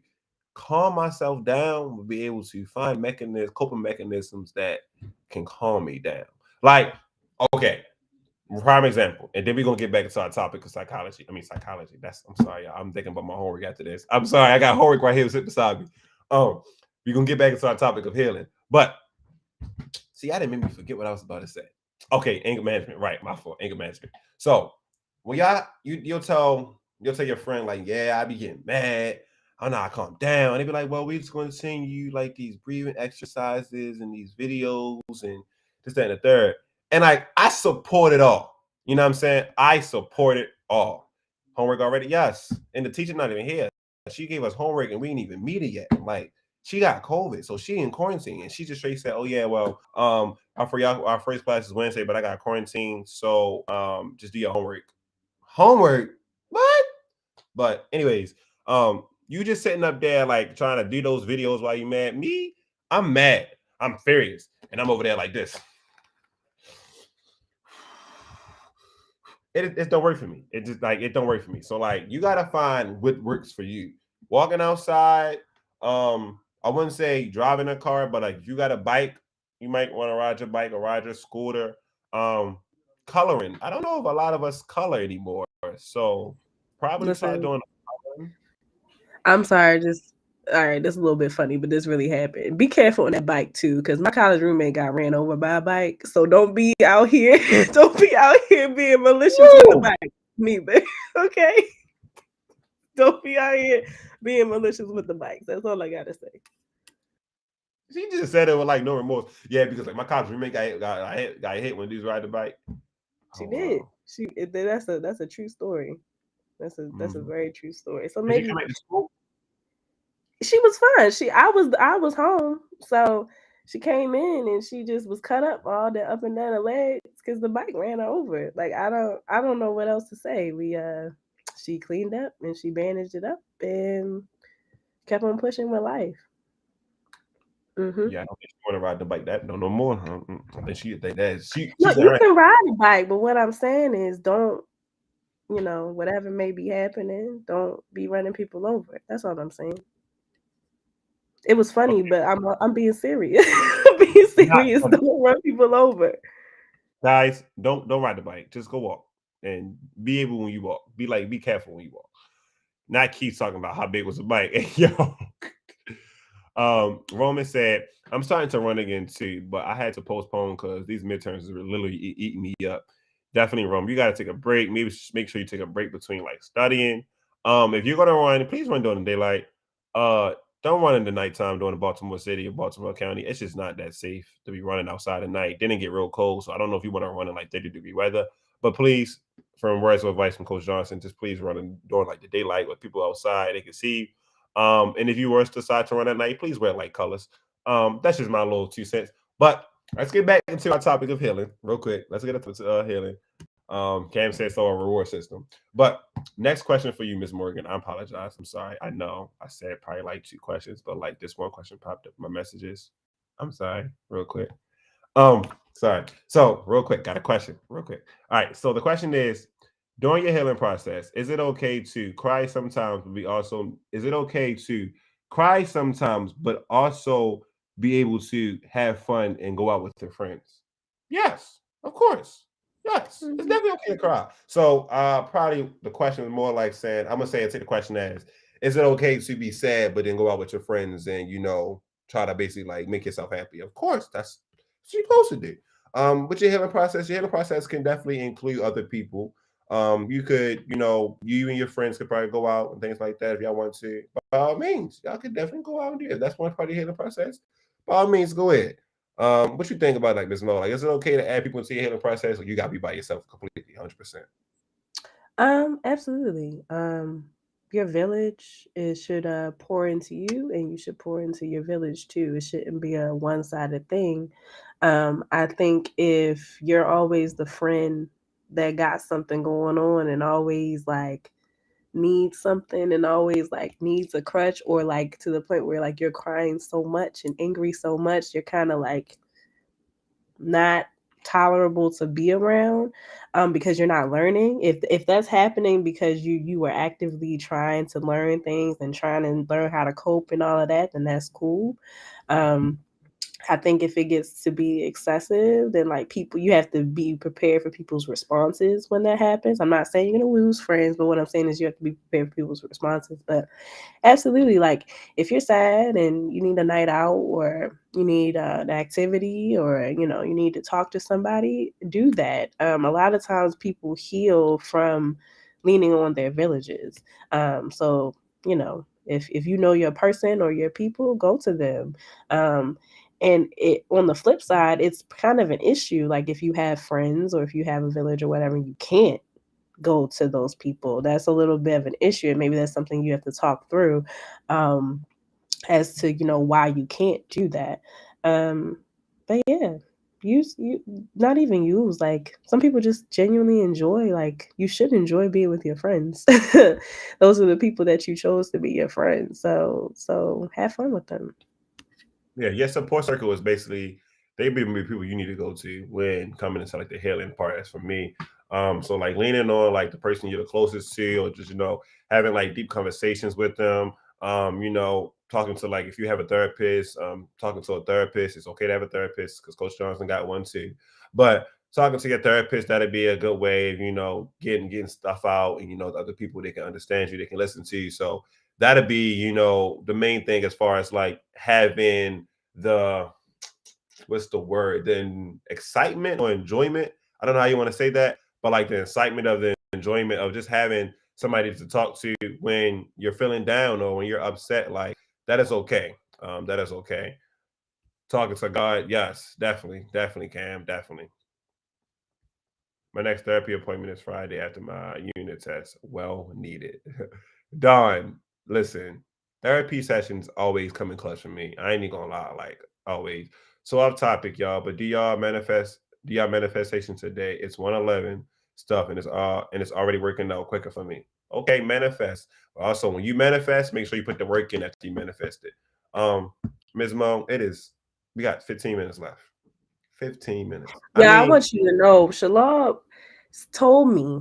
calm myself down, be able to find coping mechanisms that can calm me down. Like, okay, prime example, and then we're gonna get back into our topic of psychology. I mean psychology. I'm sorry, y'all. I'm thinking about my homework after this. I'm sorry, I got homework right here sitting beside me. We're gonna get back into our topic of healing. But see, I didn't make me forget what I was about to say. Okay, anger management, right? My fault, anger management. So when you'll tell your friend, like, yeah, I be getting mad. I'm not calm down. They be like, well, we're just going to send you like these breathing exercises and these videos and this, that, and the third. And like, I support it all. You know what I'm saying? I support it all. Homework already? Yes. And the teacher not even here. She gave us homework and we didn't even meet it yet. Like, she got COVID, so she in quarantine, and she just straight said, "Oh yeah, well, our first class is Wednesday, but I got quarantine, so just do your homework." Homework? What? But anyways, you just sitting up there like trying to do those videos while you mad. Me, I'm mad. I'm furious, and I'm over there like this. It don't work for me. It just like it don't work for me. So like you gotta find what works for you. Walking outside, I wouldn't say driving a car, but like if you got a bike, you might want to ride your bike or ride your scooter. Um, Coloring. I don't know if a lot of us color anymore, so probably try Listen, doing coloring. I'm sorry, just all right, this is a little bit funny, but this really happened. Be careful on that bike too, because my college roommate got ran over by a bike. So don't be out here, don't be out here being malicious with the Woo! bike, neither. Okay? Don't be out here being malicious with the bikes. That's all I gotta say. She just said it with like no remorse. Yeah, because like my college roommate got hit when dudes ride the bike. She Oh did. wow. That's a true story. That's a Mm-hmm. very true story. So Did she maybe come back to school? she was fine. I was home. So She came in and she just was cut up all the up and down her legs because the bike ran her over. Like I don't know what else to say. She cleaned up and she bandaged it up and kept on pushing with life. Yeah, I don't think she want to ride the bike that no more. I think she think that No, she's all you right. can ride a bike, but what I'm saying is don't, whatever may be happening, don't be running people over. That's all I'm saying. It was funny, Okay, but I'm being serious. I'm being serious. nah, Don't run people over. guys, don't ride the bike. Just go walk and be able when you walk. Be careful when you walk. Not keep talking about how big was the bike. Yo, Roman said, I'm starting to run again too, but I had to postpone because these midterms are literally eating me up. Definitely, Roman. You got to take a break. Maybe make sure you take a break between like studying. If you're gonna run, please run during the daylight. Uh, don't run in the nighttime during the Baltimore City or Baltimore County. It's just not that safe to be running outside at night. Then it get real cold, so I don't know if you want to run in like 30-degree weather. But please, from words of advice from Coach Johnson, just please run during like the daylight with people outside they can see. And if you were to decide to run at night, please wear light colors. That's just my little 2 cents. But let's get back into our topic of healing real quick. Let's get into healing. Cam said so a reward system. But next question for you, Miss Morgan. I apologize. I'm sorry. I know I said probably like 2 questions, but like this one question popped up in my messages. I'm sorry, real quick. Um, Sorry. So, real quick, got a question, real quick. All right. So the question is, during your healing process, is it okay to cry sometimes, but be also is it okay to cry sometimes, but also be able to have fun and go out with your friends? Yes, of course. Yes, it's Mhm. definitely okay to cry. So probably the question is more like saying, I'm gonna say it take the question as, is it okay to be sad but then go out with your friends and try to basically like make yourself happy? Of course, that's what you're supposed to do. With your healing process can definitely include other people. You could, you and your friends could probably go out and things like that if y'all want to. By all means, y'all could definitely go out and do it. If that's one part of the healing process. By all means, go ahead. What you think about like this? No, like, is it okay to add people into your healing process, or you gotta be by yourself completely, 100%? Absolutely. Your village it should pour into you, and you should pour into your village too. It shouldn't be a one-sided thing. I think if you're always the friend that got something going on and always like needs something and always like needs a crutch or like to the point where like you're crying so much and angry so much, you're kind of like not tolerable to be around because you're not learning. If that's happening because you were actively trying to learn things and trying to learn how to cope and all of that, then that's cool. um I think if it gets to be excessive, then like people, you have to be prepared for people's responses when that happens. I'm not saying you're gonna lose friends, but what I'm saying is you have to be prepared for people's responses. But absolutely, like if you're sad and you need a night out or you need an activity or you need to talk to somebody, do that. A lot of times people heal from leaning on their villages. So if you know your person or your people, go to them. And it on the flip side, it's kind of an issue. Like if you have friends or if you have a village or whatever, you can't go to those people. That's a little bit of an issue, and maybe that's something you have to talk through um, as to why you can't do that. Um, but yeah, use you not even use like some people just genuinely enjoy like you should enjoy being with your friends. Those are the people that you chose to be your friends. So have fun with them. Yeah, your support circle is basically they be people you need to go to when coming into like the healing part. As for me, so like leaning on like the person you're the closest to, or just having like deep conversations with them. Talking to like if you have a therapist, talking to a therapist. It's okay to have a therapist because Coach Johnson got one too. But talking to your therapist, that'd be a good way of getting stuff out, and the other people they can understand you, they can listen to you. So that'd be the main thing as far as like having the what's the word, then excitement or enjoyment. I don't know how you want to say that, but like the excitement of the enjoyment of just having somebody to talk to when you're feeling down or when you're upset, like that is okay. That is okay. Talking to God, yes, definitely, definitely, Cam, definitely. My next therapy appointment is Friday after my unit test. Well needed. Don, listen, therapy sessions always come in clutch for me. I ain't even gonna lie. Like always. So off topic, y'all. But do y'all manifest? Do y'all manifestation today? It's 111 stuff, and it's already working out quicker for me. Okay, manifest. Also, when you manifest, make sure you put the work in after you manifest it. Ms. Mo, it is. We got 15 minutes left. 15 minutes. I Yeah, I mean, want you to know, Shalab told me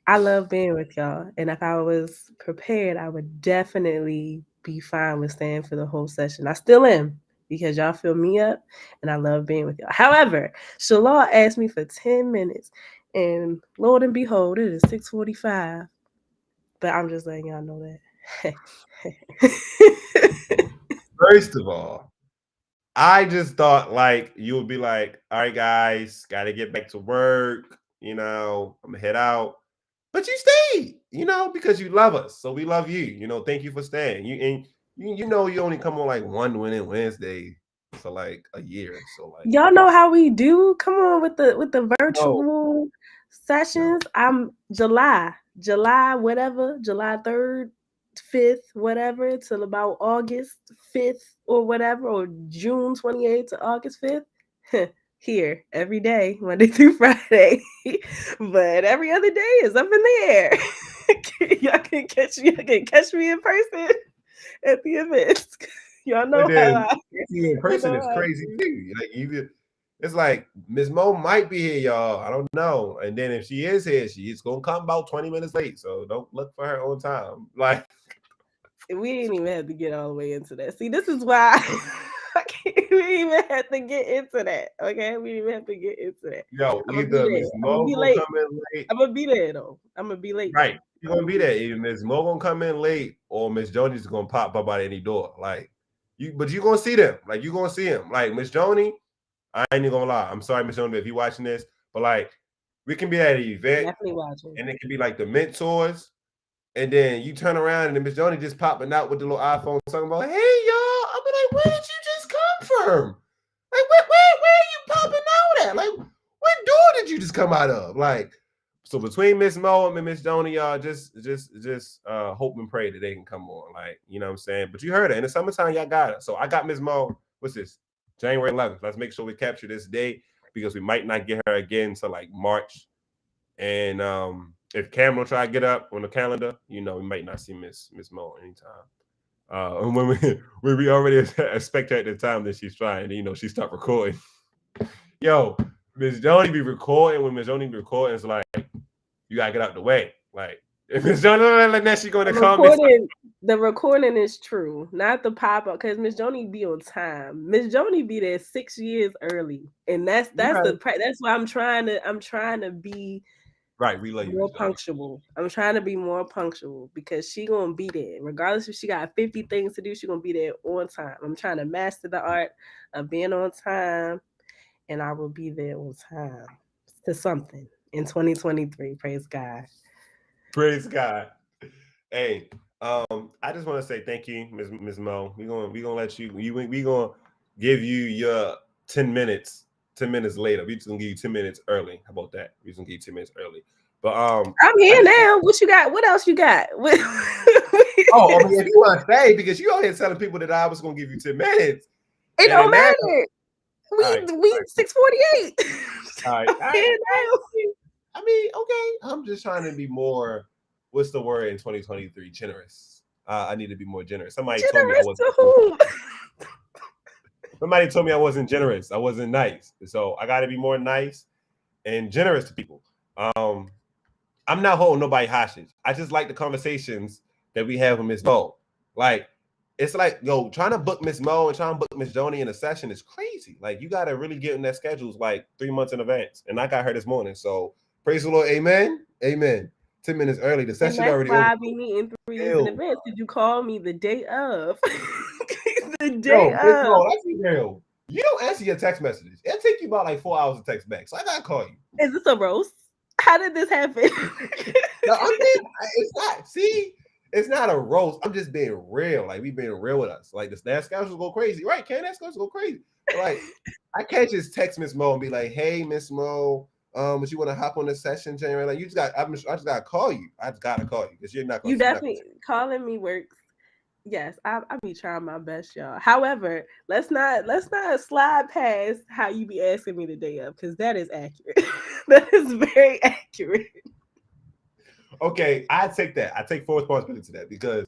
I love being with y'all. And if I was prepared, I would definitely be fine with staying for the whole session. I still am because y'all fill me up and I love being with y'all. However, Shalal asked me for 10 minutes and Lord and behold, it is 6:45. But I'm just letting y'all know that. first of all, I just thought like you would be like, all right, guys, got to get back to work. I'm gonna head out. But you stayed, because you love us. So we love you. Thank you for staying. You only come on like one winning Wednesday for like a year. So like, Y'all know how we do. Come on with the no, virtual no. sessions. I'm July, whatever, July 3rd, 5th, whatever, till about August 5th or whatever, or June 28th to August 5th. Here every day, Monday through Friday. But every other day is up in the air. Y'all can catch me in person at the events. Y'all But know how then I seeing in you person know is how I crazy do. too. Like it's like Miss Mo might be here, y'all. I don't know. And then if she is here, she's gonna come about 20 minutes late. So don't look for her on time. Like, We didn't even have to get all the way into that. See, this is why we didn't even have to get into that. Okay, we didn't even have to get into that. yo, I'm gonna be either there. Miss I'm gonna Mo be gonna late. come in late. I'm gonna be there though. I'm gonna be late Right. though. You're I'm gonna gonna be be there. late. Either Miss Mo gonna come in late or Miss Joni's gonna pop up at any door. Like but you gonna see them. Like you gonna see him. Like Miss Joni, I ain't even gonna lie. I'm sorry, Miss Joni, if you watching this, but like we can be at an event Definitely watching. and it can be like the mentors, and then you turn around and then Miss Joni just popping out with the little iPhone talking about, hey y'all. I'll be like, where did you just come from? Like where are you popping out at? Like what door did you just come out of? Like so between Miss Mo and Miss Joni, y'all just hope and pray that they can come on. Like, you know what I'm saying? But you heard it. In the summertime, y'all got it. So I got Miss Mo. What's this? January 11th. Let's make sure we capture this date because we might not get her again until like March. And if Cameron try to get up on the calendar, we might not see Miss Mo anytime. When we already expect her at the time that she's trying, she start recording. Yo, Miss Joni be recording when Miss Joni be recording. It's like you gotta get out the way. Like if Miss Joni like that, she gonna The come. recording is true, not the pop up. Because Miss Joni be on time. Miss Joni be there 6 years early, and that's Right. that's why I'm trying to be Right, we love you, more Miss Joni. punctual. I'm trying to be more punctual because she gonna be there. Regardless if she got 50 things to do, she gonna be there on time. I'm trying to master the art of being on time, and I will be there on time to something in 2023. Praise God. Praise God. Hey, I just want to say thank you, Miss Mo. We gonna let we gonna give you your 10 minutes. 10 minutes later. We just gonna give you 10 minutes early. How about that? We just gonna give you 10 minutes early. But I'm I here just now. What you got? What else you got? I mean, if you want to stay, because you out here telling people that I was gonna give you 10 minutes, It and don't then now, matter. all right, We 6:48. all right, all right. I mean, okay. I'm just trying to be more. What's the word in 2023? Generous. I need to be more generous. Somebody told me I Generous wasn't. to whom? Somebody told me I wasn't generous. I wasn't nice. So I got to be more nice and generous to people. Um, I'm not holding nobody hostage. I just like the conversations that we have with Miss Mo. Like, it's like, yo, trying to book Miss Mo and trying to book Miss Joni in a session is crazy. Like, you got to really get in that schedules like 3 months in advance. And I got her this morning. So praise the Lord. Amen. Amen. 10 minutes early. The And session that's already over. why I be meeting 3 years in Ew. advance. Did you call me the day of? The day Yo, Miss of. Mo, let's be real. You don't answer your text messages. It'll take you about like 4 hours to text back. So I got to call you. Is this a roast? How did this happen? No, I'm being, it's not. See, it's not a roast. I'm just being real. Like we being real with us. Like the that schedule go crazy, right? Can't that schedule go crazy? But like I can't just text Miss Mo and be like, "Hey, Miss Mo, would you want to hop on this session, January?" Like you just got, I just gotta call you. I just gotta call you because you're not gonna. You definitely calling me works. Yes, I be trying my best, y'all. However, let's not slide past how you be asking me the day of, because that is accurate. That is very accurate. Okay, I take that. I take full responsibility to that because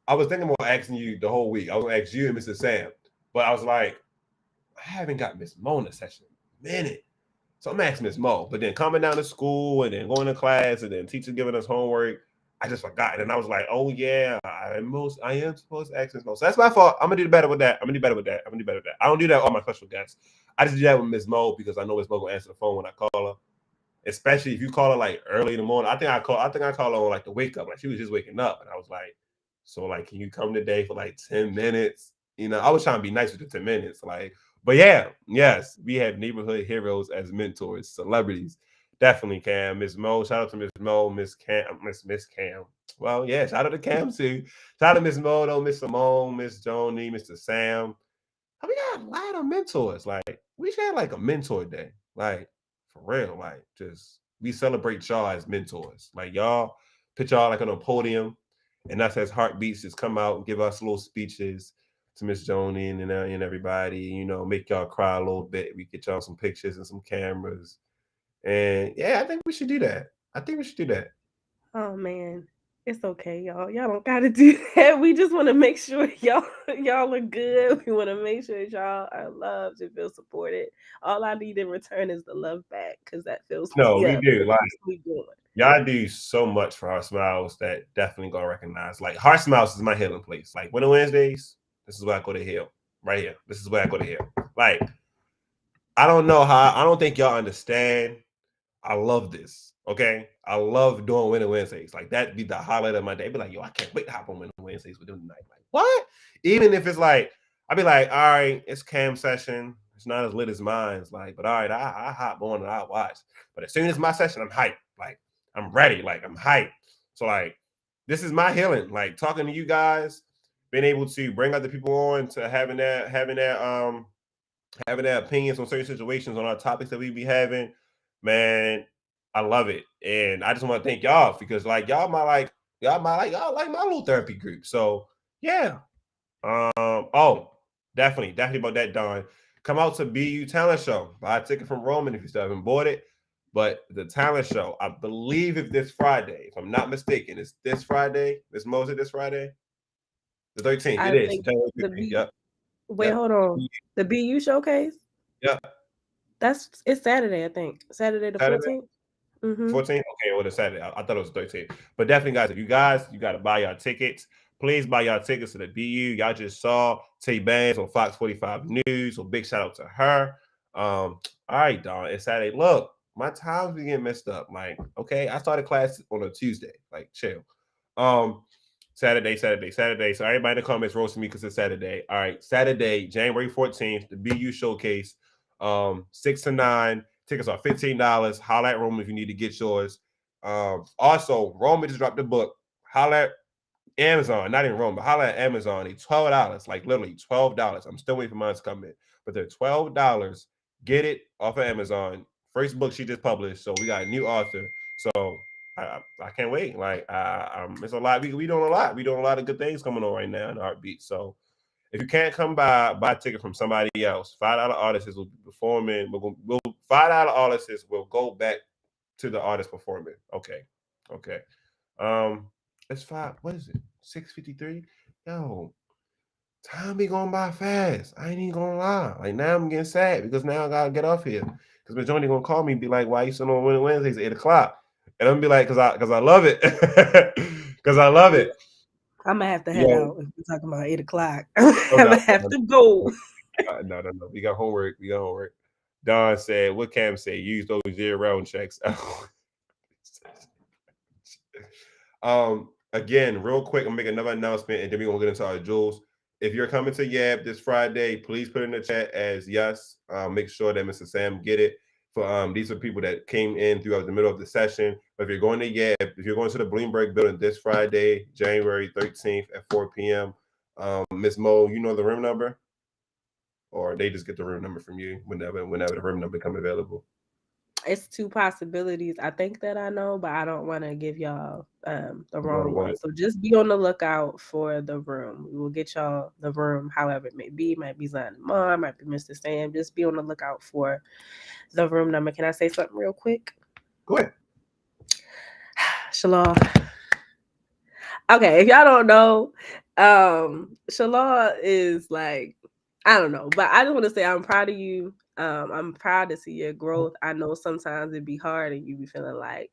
I was thinking about asking you the whole week. I was gonna ask you and Mr. Sam, but I was like, I haven't got Miss Mo in a session in a minute. So I'm asking Miss Mo. But then coming down to school and then going to class and then teacher giving us homework, I just forgot. And I was like, oh yeah, I am supposed to ask Miss Mo. So that's my fault. I'm gonna do better with that. I'm gonna do better with that. I'm gonna do better with that. I don't do that with all my special guests. I just do that with Miss Mo because I know Miss Mo gonna answer the phone when I call her. Especially if you call her like early in the morning. I think I call her on like the wake up. Like she was just waking up. And I was like, so like, can you come today for like 10 minutes? You know, I was trying to be nice with the 10 minutes. Like, but yeah, yes, we have neighborhood heroes as mentors, celebrities. Definitely Cam. Miss Mo. Shout out to Miss Mo, Miss Cam, Miss Cam. Well, yeah, shout out to Cam too. Shout out to Miss Mo though, Miss Simone, Miss Joni, Mr. Sam. We got a lot of mentors. Like, we should have like a mentor day. Like, for real. Like, just we celebrate y'all as mentors. Like, y'all put y'all like on a podium, and us as heartbeats just come out and give us little speeches to Miss Joni and everybody. You know, make y'all cry a little bit. We get y'all some pictures and some cameras. And yeah, I think we should do that. I think we should do that. Oh man, it's okay, y'all. Y'all don't gotta do that. We just want to make sure y'all are good. We want to make sure y'all are loved and feel supported. All I need in return is the love back, because that fills No, me we up. do. It Like, keeps me going. y'all do so much for Heart Smiles that definitely gonna recognize. Like Heart Smiles is my healing place. Like Winter Wednesdays, this is where I go to heal. Right here. This is where I go to heal. Like, I don't know how I don't think y'all understand. I love this. Okay. I love doing Winter Wednesdays. Like that'd be the highlight of my day. Be like, yo, I can't wait to hop on Winter Wednesdays with them tonight. Like, what? Even if it's like, I'd be like, all right, it's Cam session. It's not as lit as mine's. Like, but all right, I hop on and I watch. But as soon as my session, I'm hyped. Like, I'm ready. Like, I'm hyped. So like, this is my healing. Like talking to you guys, being able to bring other people on to having their opinions on certain situations on our topics that we be having, man, I love it. And I just want to thank y'all because like y'all like my little therapy group. So yeah. Oh, definitely about that, Don. Come out to BU Talent Show. Buy a ticket from Roman if you still haven't bought it. But the talent show, I believe it's this Friday. If I'm not mistaken, it's this Friday. Miss Moses this Friday. The 13th. It I is. think January the 13th. B. Yep. Wait, Yep. hold on. The BU showcase. Yep. It's Saturday, I think. Saturday the Saturday. 14th. Mm-hmm. 14th? Okay, well, it's Saturday. I thought it was 13th. But definitely, guys, if you got to buy your tickets. Please buy your tickets to the BU. Y'all just saw Tay Bangs on Fox 45 News. So big shout out to her. All right, Dawn. It's Saturday. Look, my times be getting messed up. Like, okay, I started class on a Tuesday. Like, chill. Um, Saturday. So everybody in the comments roasting me because it's Saturday. All right, Saturday, January 14th, the BU showcase. 6 to 9. Tickets are $15. Holla at Roman if you need to get yours. Also, Roman just dropped the book. Holla at Amazon, not even Roman, but holla at Amazon. It's $12, like literally $12. I'm still waiting for mine to come in, but they're $12. Get it off of Amazon. First book she just published, so we got a new author. So I can't wait. Like it's a lot. We doing a lot. We doing a lot of good things coming on right now in Heartbeat. So if you can't come buy a ticket from somebody else, $5 artists will be performing. We'll $5 artists will go back to the artist performing. Okay. Okay. Um, it's five. What is it? 6:53. Yo, time be going by fast. I ain't even gonna lie. Like now I'm getting sad because now I gotta get off here. Because Majority gonna call me and be like, "Why you still on Wednesdays at 8 o'clock?" And I'm gonna be like, "Cause I love it. Cause I love it." I'm gonna have to head Yo, out if we're talking about 8 o'clock. I'm oh no, gonna have to go. no. We got homework. We got homework. Don said, "What Cam say? Use those year-round checks." Again, real quick, I'm gonna make another announcement, and then we're gonna get into our jewels. If you're coming to Yab this Friday, please put in the chat as yes. Make sure that Mr. Sam get it. For these are people that came in throughout the middle of the session. But if you're going to Yab, if you're going to the Bloomberg building this Friday, January 13th at 4 p.m., Miss Mo, you know the room number, or they just get the room number from you whenever the room number become available. It's two possibilities. I think that I know, but I don't want to give y'all the wrong one. So just be on the lookout for the room. We will get y'all the room, however it may be. Might be Zion Mar, might be Mr. Sam. Just be on the lookout for the room number. Can I say something real quick? Go ahead. Shalom. Okay, if y'all don't know, Shalon is like, I don't know, but I just want to say I'm proud of you. I'm proud to see your growth. I know sometimes it'd be hard and you be feeling like,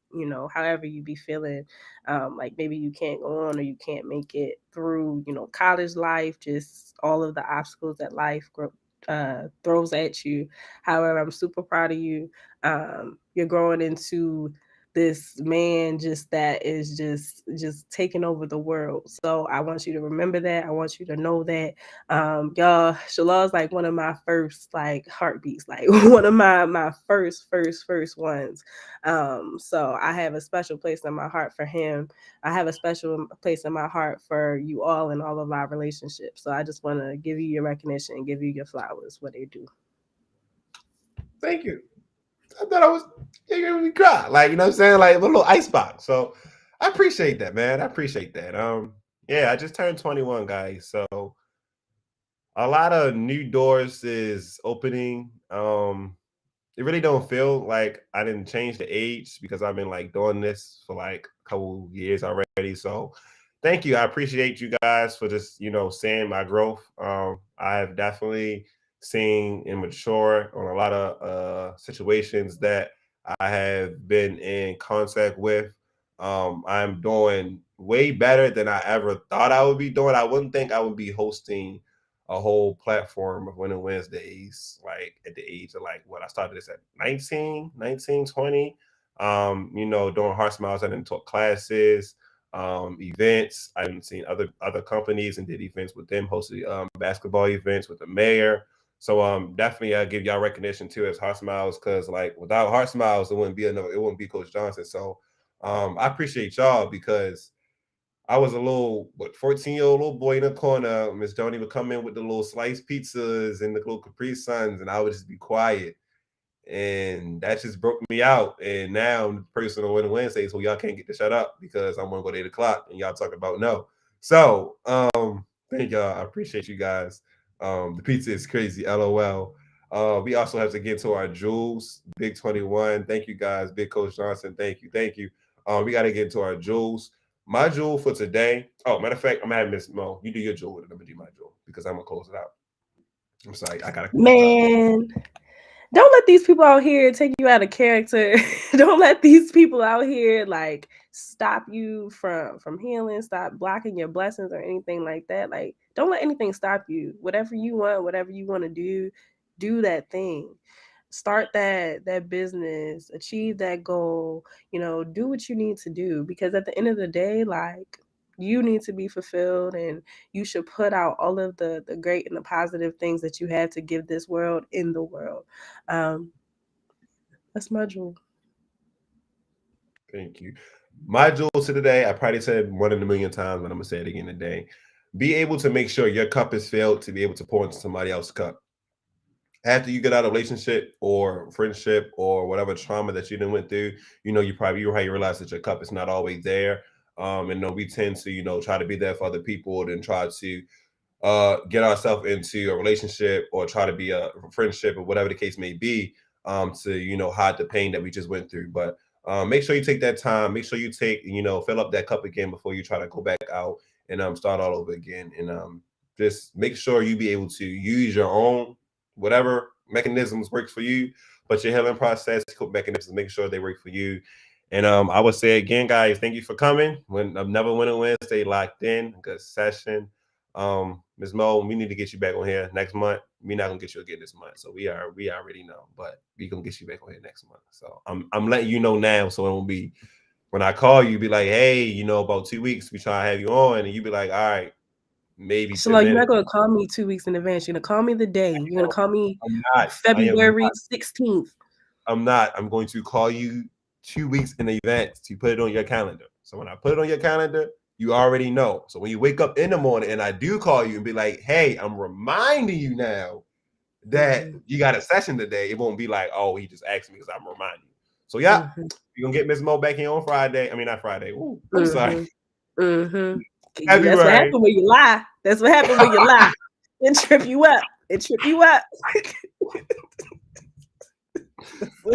however you be feeling, like maybe you can't go on or you can't make it through, college life, just all of the obstacles that life throws at you. However, I'm super proud of you. You're growing into this man that is just taking over the world. So I want you to remember that. I want you to know that. Y'all, Shalaw's like one of my first like heartbeats, like one of my first ones. So I have a special place in my heart for him. I have a special place in my heart for you all and all of our relationships. So I just want to give you your recognition and give you your flowers, what they do. Thank you. I thought I was making me cry. Like, you know what I'm saying? Like a little icebox. So I appreciate that, man. I appreciate that. Yeah, I just turned 21, guys. So a lot of new doors is opening. It really don't feel like I didn't change the age because I've been like doing this for like a couple years already. So thank you. I appreciate you guys for just, seeing my growth. I have definitely seen and mature on a lot of situations that I have been in contact with. I'm doing way better than I ever thought I would be doing. I wouldn't think I would be hosting a whole platform of Winning Wednesdays, like at the age of like what I started this at 19, 20. Doing Heart Smiles, I didn't talk classes, events. I haven't seen other companies and did events with them, hosted basketball events with the mayor. So definitely I give y'all recognition too as Heart Smiles, because like without Heart Smiles, it wouldn't be Coach Johnson. So I appreciate y'all because I was a little 14-year-old little boy in the corner. Miss Joni would come in with the little sliced pizzas and the little Capri Suns, and I would just be quiet. And that just broke me out. And now I'm the person on Winning Wednesdays, so y'all can't get to shut up because I'm gonna go to 8 o'clock and y'all talk about no. So thank y'all. I appreciate you guys. The pizza is crazy, LOL. We also have to get to our jewels, Big 21. Thank you guys, Big Coach Johnson. Thank you, thank you. We got to get into our jewels. My jewel for today. Oh, matter of fact, I'm gonna have Miss Mo. You do your jewel, and I'm gonna do my jewel because I'm gonna close it out. I'm sorry, I gotta close it out. Don't let these people out here take you out of character. Don't let these people out here like stop you from healing, stop blocking your blessings or anything like that. Like, don't let anything stop you. Whatever you want to do that thing. Start that business, achieve that goal, do what you need to do, because at the end of the day, like, you need to be fulfilled and you should put out all of the great and the positive things that you have to give this world in the world. That's my jewel. Thank you. My jewel to today, I probably said one in a million times, but I'm gonna say it again today. Be able to make sure your cup is filled to be able to pour into somebody else's cup. After you get out of a relationship or friendship or whatever trauma that you done went through, you realize that your cup is not always there. And we tend to, try to be there for other people and try to get ourselves into a relationship or try to be a friendship or whatever the case may be, to hide the pain that we just went through. But make sure you take that time. Make sure you fill up that cup again before you try to go back out and start all over again. And just make sure you be able to use your own whatever mechanisms works for you, but your healing process mechanisms, make sure they work for you. And I would say again, guys, thank you for coming. When Another Winning Wednesday locked in, good session. Ms. Mo, we need to get you back on here next month. We're not gonna get you again this month, so we already know, but we gonna get you back on here next month. So I'm letting you know now, so it won't be when I call you, be like, hey, about 2 weeks, we try to have you on, and you be like, all right, maybe. So you're not gonna call me 2 weeks in advance. You're gonna call me the day. You're gonna call me February 16th. I'm not. I'm going to call you 2 weeks in advance to put it on your calendar. So when I put it on your calendar, you already know. So when you wake up in the morning and I do call you and be like, hey, I'm reminding you now that you got a session today, it won't be like, oh, he just asked me because I'm reminding you. So yeah, you're gonna get Miss Mo back here on Friday. I mean, not Friday. Ooh, I'm sorry. That's what happened when you lie. That's what happened when you lie. It trip you up. It trip you up.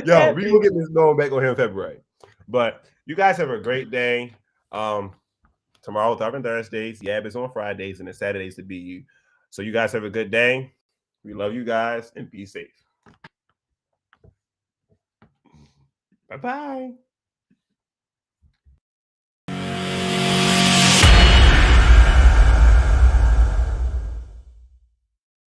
Yo, we gonna get Miss Mo back on here in February. But you guys have a great day. Tomorrow, Thursdays, Yab is on Fridays, and then Saturdays to be you. So you guys have a good day. We love you guys and be safe. Bye-bye.